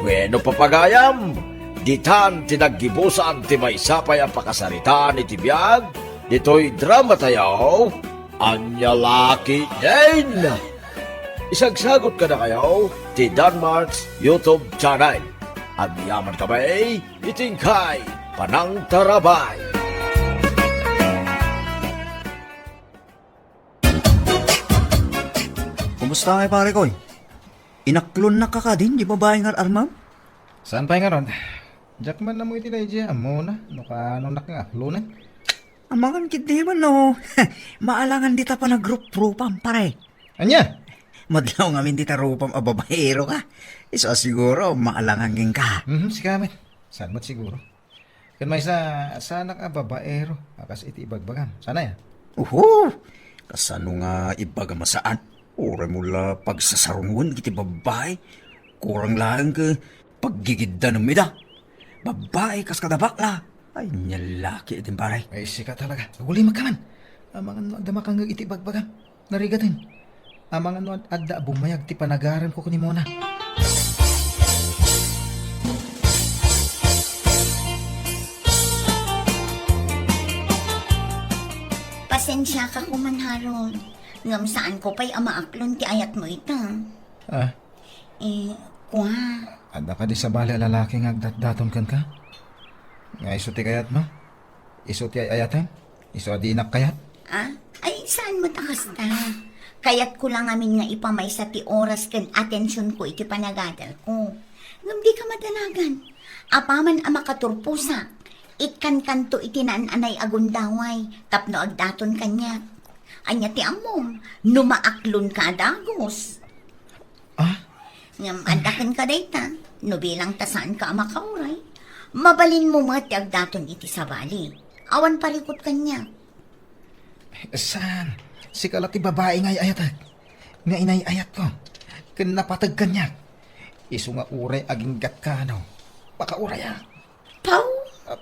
Bueno papagayam, ditan tinaggibusan ti maysapay ang pakasaritaan iti biyag, dito'y drama tayaw, anya laki din. Isagsagot ka na kayo, ti Danmarks YouTube channel. At yaman kami, itingkay, panang tarabay. Kumusta nga pare ko? Inaklon na ka din, di babae nga armam? Saan pa'y nga ron? Jackman na mo iti dayjay amo na. No ka ano nak nga lunay. Amangan kiti man no. Maalangan dita pa na group rupam pare. Anya? Madlaw ngamin dita rupam a babaero ka. Isa siguro maalangan king ka. Si Kamit. Saan mo siguro? Kan may sana ka babaero. Akas iti ibagbagam. Sana ya? Uhu! Kasano nga ibaga masaan? Ura mula pagsasarungon kiti babay. Kurang lang ka paggigidda ng mida. Babay kas kadabakla. Ay, nyalaki din paray. Ay, sika talaga. Uli magkaman. Amangan no, adda makang iti bagbagam. Narigatin. Amangan no, adda bumayag ti panagaran ko kuni Mona. Pasensya ka kuman, Harold. Ngam saan ko pa'y amaaklon ti ayat mo ita. Ah, Kwa. adda ka di sa bali lalaki nga agdat-daton kan ka? Nga iso ti kayat mo? Iso ti ayatan? Iso di inak kayat? Ay, saan mo takas ta? Kaya't ko lang amin nga ipamay sa ti oras kan atensyon ko iti panagadal ko. Ngam di ka madalagan. Apaman ang makaturpusa. Ikan kanto iti naananay agundaway. Tapno agdaton kanya. Anya ti amom. Numaaklon ka dagos. Ngam andakan ka dayta. No bilang tasaan ka amakauray. Mabalin mo mga ti agdaton iti sabali. Awan parikot kanya. Saan? Si kalati babae nga ayatag. Nga inayayat ko. Kan napatag kanya. Iso nga uray aging gatkano. Baka uraya. Pau!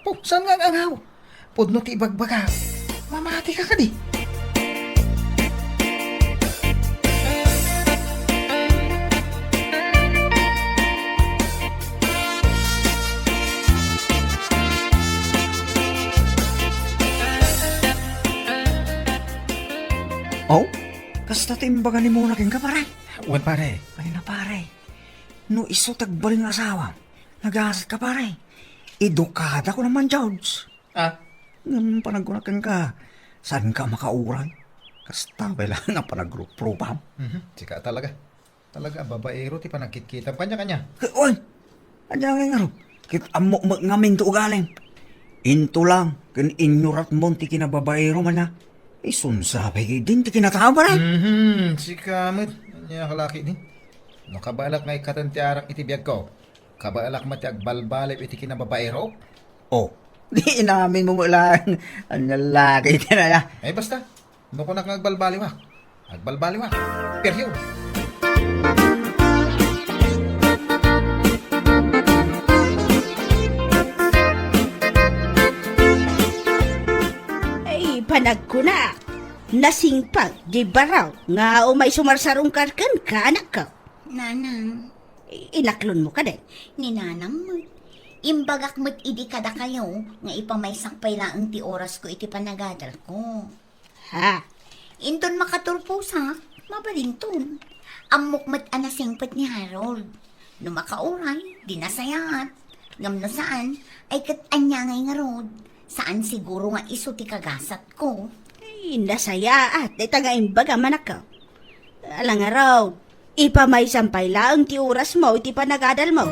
Po, saan nga ang angaw? Pudno ti ibagbaga. Mamati ka ka di. Oh? Kasta timbagan ni Mona king ka pare. Wan pare. Ay na pare. No iso tagbaling asawa. Nagasat ka pare. Edukada ko naman, George. Ngam panagunakan ka. Saan ka makauran? Kasta wala nga panagruprupam. Sika talaga. Talaga, babaero ti panagkit-kitam kanya-kanya. Oy! Anya nga nga ro. Kit amo ngamin to ugaling. Into lang. Kan inyurat mo ti kinababaero man na. Isunsabay din ti kinataba rin. Si Kamit. Anya kalaki din. No kabalak nga ikatantiarang iti biyag ko. Kabalak mati agbalbalip iti kinababaero. Oh, di namin mo lang. Ang lalaki din na. Ay basta. No ko na kang agbalbaliwak. Agbalbaliwak. Period. Ay, panag ko na. Nasingpag, di baraw, nga umay sumarsarong karkan ka, anak ka. Nanang, Inaklon mo ka din. ni nanang mo. Imbagak mo't idi kada kayo, nga ipamaysak pay laang ti oras ko iti panagadal ko. Ha? Inton makaturpusak, mabalintun. Amok mo't anasingpet ni Harold. No makauray, di nasayat. Ngam no saan, ay kat anyangay nga rod. Saan siguro nga iso ti kagasat ko. Ay, nasaya at itaga imbaga manak ka. Alang nga raw, ipamay sampay laang ti oras mo, iti panagadal mo.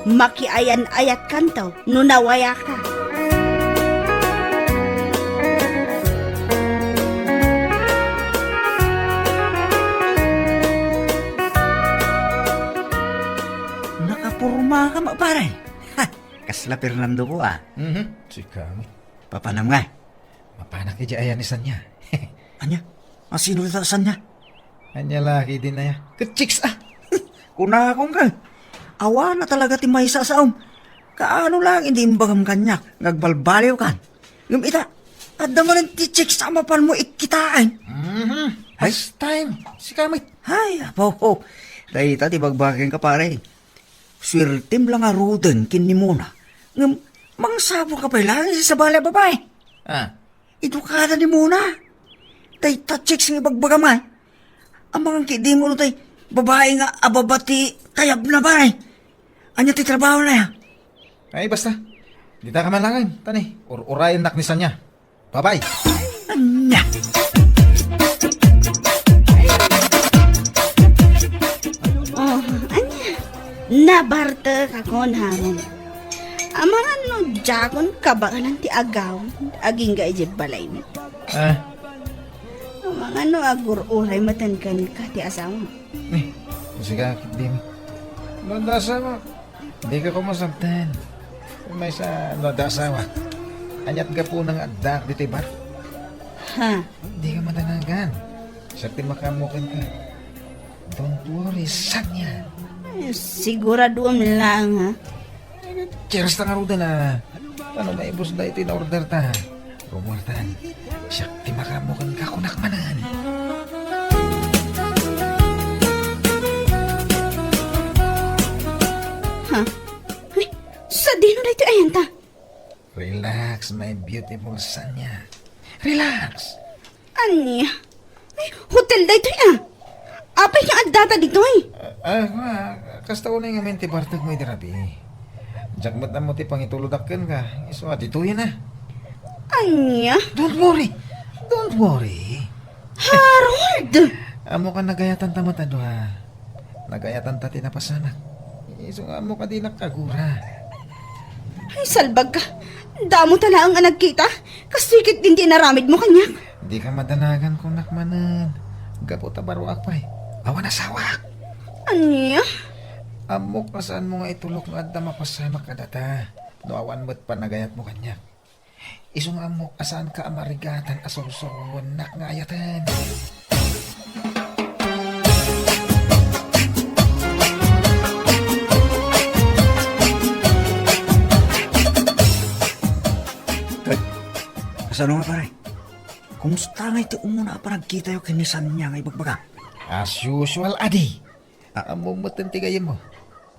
Makiayan-ayat kantaw, nunawaya ka. Nakapurma ka pare. Ha, kasla Fernando ko Si Kamit. Papanam nga. Mapanak iti ayanisan niya. Anya? Sino natasan niya? Anya laki din na ya. Kachiks Kuna akong ka. Awa na talaga ti may sasaom. Kaano lang hindi imbagam kanya. Nagbalbaliw kan. Yung ita. At naman ti chicks sa mapan mo ikitaan. First time. Si Kamit. Hay, apo. Dahil ita ti bagbakin ka pare. Swirtim lang aruden kin ni Mona. Ngam, mangsabo ka pa lang sa balay babae. Edukada ni Mona. Dahil ta chicks nga bagbagam nga. Ang mga kidi mo tay babae nga ababati kayab na pare. Anya ti trabaho na ya. Ay basta. Di ta kamalangan. Tani. Urayan naknisan niya. Bye-bye. Anya. Oh, anya. Nabarta ka kon hamon. Amang ano, jagon ka ba ng ti agaw? Aging ga ije balay mo. Ah, Amang ano, agur-uray matan ka ni ka ti asawa. sige, di mo. Nandasa mo. Di ka kumasabtan. May sa nadasawa. Anyat ka po ng adak dito ba? Ha? Di ka madanagan. Sa timakamukin ka. Don't worry, Sanya. Siguraduam lang, ha? Cheers na nga rin na. Ano na ibos na ito na order ta. Rumortan. Siya timakamukin ka kunakmanan. Ha? Ay, sa dino na ito ayan ta? Relax, my beautiful Sanya. Relax. Anya? Ay, hotel da ito ah. Apay nga at data dito eh. Kasta ko na yung mente bartag mo itirabi. Jakmat na mo ti pangituludakan ka. Iso at ito yan ah. Anya? Don't worry. Don't worry. Harold! Amo ka nagayatan tamatado ha. Nagayatan ta tinapasanak. Iso nga mo ka di nakagura. Ay, salbag ka. Damo tala ang anag kita. Kasikit din tinaramid mo kanya. Di ka madanagan kung nakmanan. Gapota baro akpay. Awan asawa. Anya? Amok na saan mo nga itulok nga adda mapasama ka data. No awan mo't panagayat mo kanya. Isong amok asaan ka amarigatan asong-songon na ngayatan. Kasano nga pare? Kumusta nga iti umuna pa nagkita yung kinisan niya nga ibagbaga? As usual, adi. Aamumutin ti gayon mo.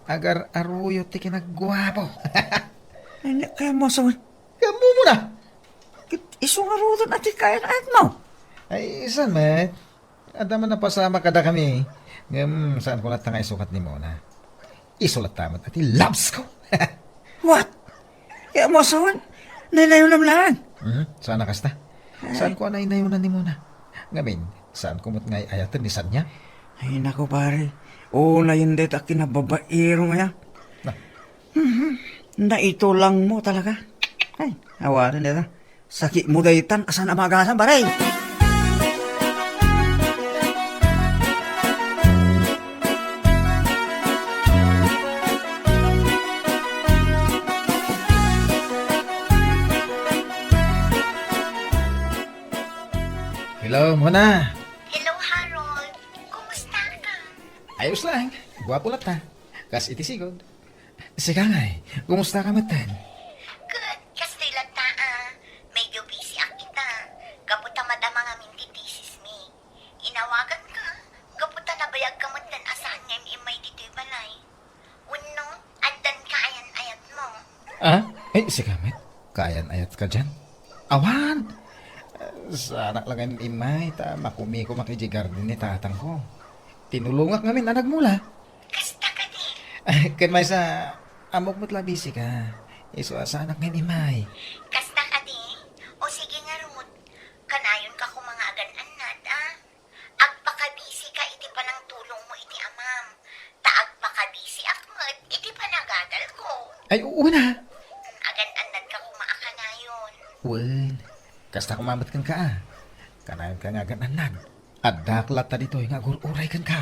Agar aruyo ti kinagwapo. Hindi kaya mo sa... Kamu mo na. Iso nga rodan at ikayat mo. Ay, saan met? Adaman na pasama kada kami. Saan ko lahat nga isukat ni Mona? Isulat tamat at loves ko. What? Kaya mo sa... Nailayo naman lang. Saan na kasta? Saan ko na inayunan ni Mona? Ngamin, saan ko mo't ngay ayatan ni Sanya? Ay, naku pare. Oo na yun det at kinababairo nga yan. Na. Na ito lang mo talaga. Ay, awanan nila. Sakit mo daytan, asan amagasan pare. Hello, Mona. Hello, Harold. Kumusta ka? Ayos lang. Gwapo lang ta. Kas iti sigod. Sige nga kumusta ka matan? Good. Kastoy lang ta, Medyo busy ang kita. Gaputa madama nga minti thesis mi. Inawagan ka. Gaputa nabayag ka matan asahan nga imay dito'y balay. Uno, addan ka ayan-ayat mo. Ay, sige met. Kayan ayat ka dyan. Awan! Sa anak lang ang imay, makumi ko makiji garden ni tatang ko. Tinulungak ngamin anak mula. Kasta ka di. Kan may sa amok mo't labisi ka. Iso sa anak ng imay. Kasta ka di. O sige nga rumot. Kanayon ka kung mga agan-anad, Agpakabisi ka, iti pa ng tulong mo iti amam. Agpakabisi akmat, iti pa nagadal ko. Ay, oo na. Agan-anad ka kung maakanayon. Well, kasta kumamat kan ka Kanayon ka nga gananan. At daklat ta dito yung agur-uray kan ka.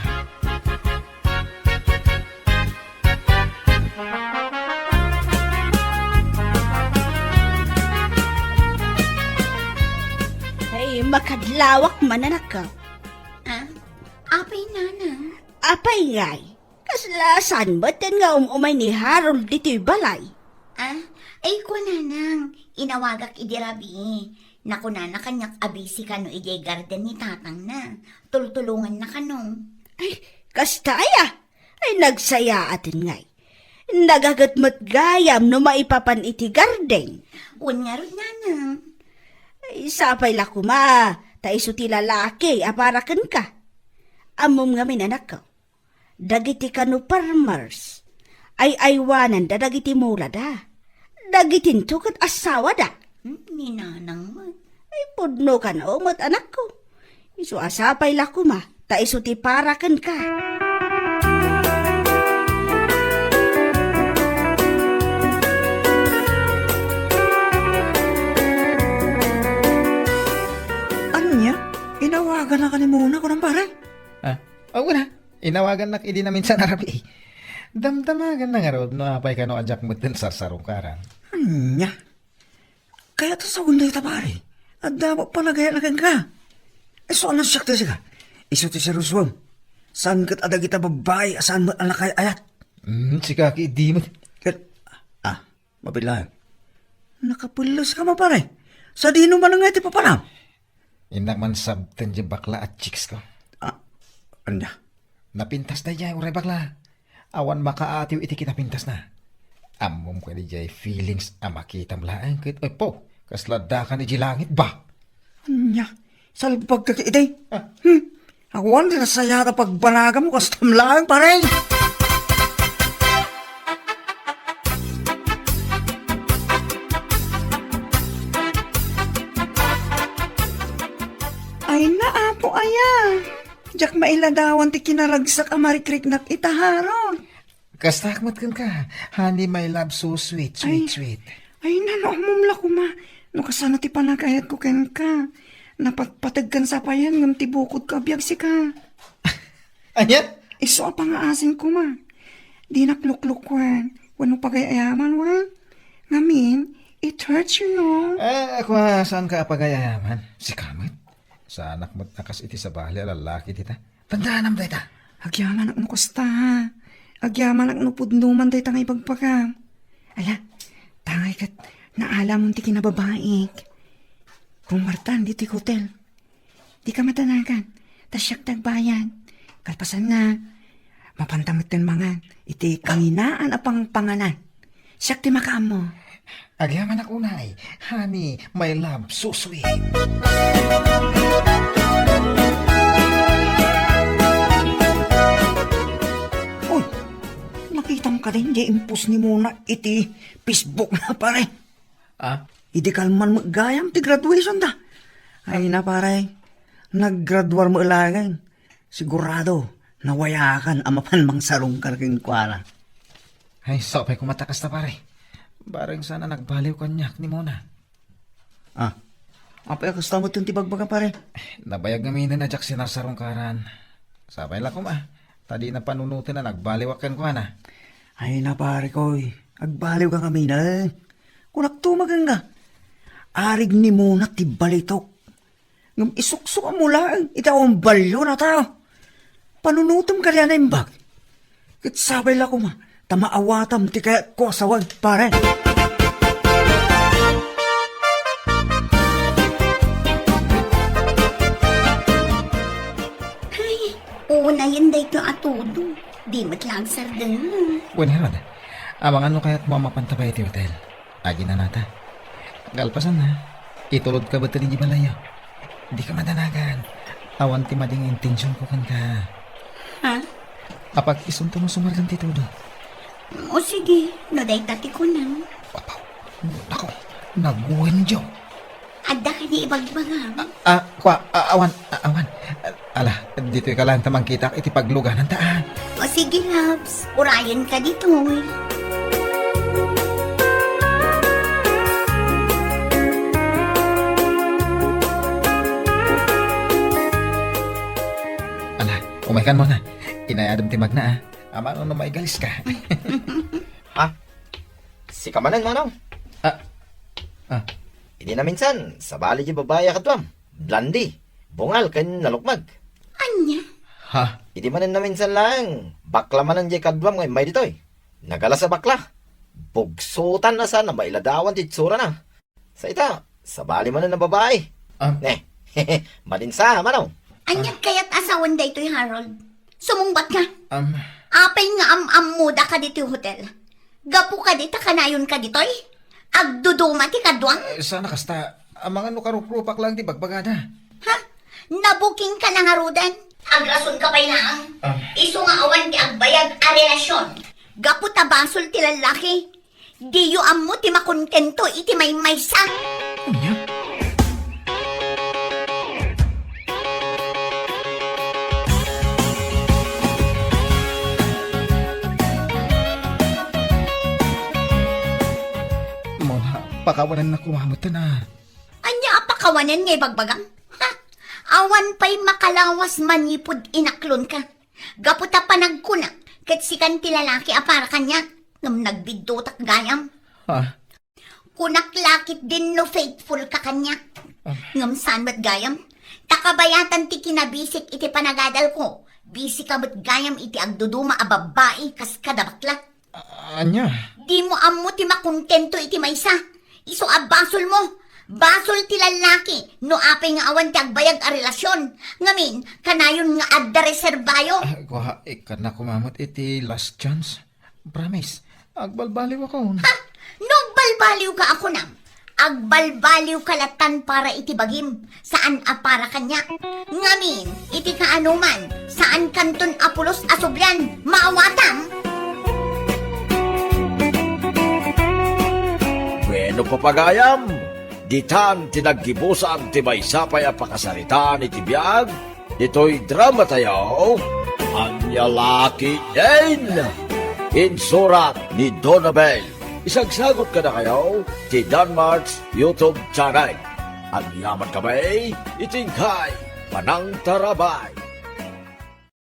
Ay, makadlawak mananak ka. Apay nanang. Apay ngay. Kaslasan ba't yan nga umay ni Harold dito'y balay? Ay ko nanang. Inawagak idirabi. Naku na kanyak abisi ka no ijay garden ni tatang na. Tultulungan na kanong. Ay, kastaya. Ay, nagsaya atin ngay. Nagagatmat gayam no maipapan iti garden. Un nga ron nanang. Ay, sapay la kuma. Taiso ti lalaki, aparakan ka. Amom nga minanak ko. Dagiti kano farmers. Ay aywanan da dagiti mula da. Dagitin to kat asawa da. Ni nanang mo. Ay pudno ka na umat anak ko. Iso asapay la kuma. Taiso ti parakan ka. Inawagan na ka ni Muna ko ng pare. Ah, oo na. Inawagan na idi namin sa narabi. Damdamagan na nga rod no apay ka no ajak mo din sa sarungkaran. Anya. Kaya to sa unday ta pare. At dapat palagayan ka. So ano siya ka? Iso ti si Ruswam. Saan kat ada kita babae, saan mo anak kay ayat? Si kaki di mo. Kat, mabilang. Nakapulos ka mo pare. Sa dino man nga iti papanam. Inak man sabten di bakla at chicks ko. Anya. Napintas na jay, uray bakla. Awan makaatiw iti kita pintas na. Amom ko di jay feelings makita mlaan kit. Ay po, kaslada ka ni langit ba? Anya. Salpag ka kitay. Awan din saya na pagbanaga mo kastam lang pare. Ay naapo aya. Diyak mailadawan ti kinaragsak amarikrik nat itaharon. Kastakmat kan ka. Honey, my love, so sweet, sweet, Ay. sweet. Ay nanomumla ko ma. No kasano ti panagayat ko ken ka. Napatpatagkan sa payan ngam ti bukod ka biyag si ka. Anya? Iso pa nga asin ko ma. Di nakluklukwan. Wano pagayaman wan. Ngamin, it hurts you know. Ako saan ka pagayayaman? Si Kamit? Sa anak mo't nakas iti sa bali lalaki tita. Tandaan am dayta. Agyaman ang nukusta ha. Agyaman ang nupudnuman day tangay pagpagam. Ala, tangay kat naala mong ti kinababaik. Pumartan dito hotel. Di ka matanagan. Tasyak tagbayan. Kalpasan na. Mapantamit din mga iti kanginaan apang panganan. Siyak ti makaam mo. Agyaman ako na Honey, my love, so sweet. Uy, nakita mo ka din di impus ni Muna iti Facebook na pare. Idi kalman magayam ti graduation da. Ay na pare, naggraduar mo ilagan. Sigurado, nawayakan amapan mang sarong karking kwara. Ay, sapay kumatakas na pare. Barang sana nagbaliw kanyak ni Mona. Apay akasta mo itong tibagbaga pare. Nabayag namin na jak sinasarong karan. Sabay lang ko Tadi na panunutin na nagbaliwakan ko na. Ay na pare koy, agbaliw ka kami na. Kunak tumagang nga. Arig ni Muna ti balitok. Ngam isuksok mo lang, itaw ang balyo na tao. Panunutom ka riyan na imbag. Kit sabay lang ko tamaawatam ti kaya ko sawag pare. Una yun day to atudo. Di matlang sardan. Bueno, Herod, amangan mo kaya't mo mapantabay iti hotel. Agi na nata. Galpasan na. Itulod ka ba ito di balaya? Di ka madanagan. Awan ti mading intensyon ko kan ka. Ha? Apag isunto mo sumargan ti todo. O sige, no day tati ko na. Wapaw. Nako, naguwan diyo. Adda ka ni ibagbagam. Awan. Ala, dito ka lang tamang kita iti pagluganan taan. O sige, loves. Urayan ka dito. Ala, umaikan mo na. Inayadam timag na Ama no may galis ka. Si kamanan manong. Hindi na minsan, sa bali yung babae katwam. Blandi, bungal, kan nalukmag. Anya? Ha? Hindi manin na minsan lang. Bakla manan jay kadwam ngay may ditoy. Nagala sa bakla. Bugsutan na sana, mailadawan titsura na. Sa ita, sa bali manan na babae. Malinsa, manong. Anya kaya't asawan day to'y Harold. Sumungbat ka. Um, Apay nga muda ka dito hotel. Gapu ka dito, kanayon ka dito'y. Agduduma ti kadwang. sana kasta, mga nukaruprupak lang di bagbagada. Ha? Nabuking ka na nga rudan. Agrason ka pa'y lang. Iso nga awan ti agbayag a relasyon. Gapu tabasol ti lalaki. Diyo ammo ti makontento iti may maysa. Anya? Mona, pakawanan na kumamot na. Anya apakawanan ngay bagbagang? Ha? Awan pa'y makalawas manipod inaklon ka. Gaputa pa nagkunak, kat sikan ti lalaki apara kanya, ngam nagbidotak gayam. Ha? Kunak lakit din no faithful ka kanya. Ngam saan ba't gayam? Takabayatan ti kinabisik iti panagadal ko. Bisi ka ba't gayam iti agduduma a babae kas kadabakla. Anya? Di mo amo ti makontento iti maysa. Iso a basol mo. Basol ti lalaki. No apay nga awan ti agbayag a relasyon. Ngamin, kanayon nga adda reserbayo. Kuha, ikan na kumamot iti last chance. Promise, agbalbaliw ako. Ha? No balbaliw ka ako nam. Agbalbaliw kalatan para iti bagim. Saan a para kanya? Ngamin, iti kaanuman. Saan kanton apulos asublan? Maawatam? Bueno papagayam, ditan tinaggibusan ti maysapay a pakasaritaan iti biag, dito'y drama tayo, Anya Laki Din! Insurat ni Donabel. Isagsagot ka na kayo ti Danmarks YouTube channel. Ang yaman kami, itingkay, panang tarabay.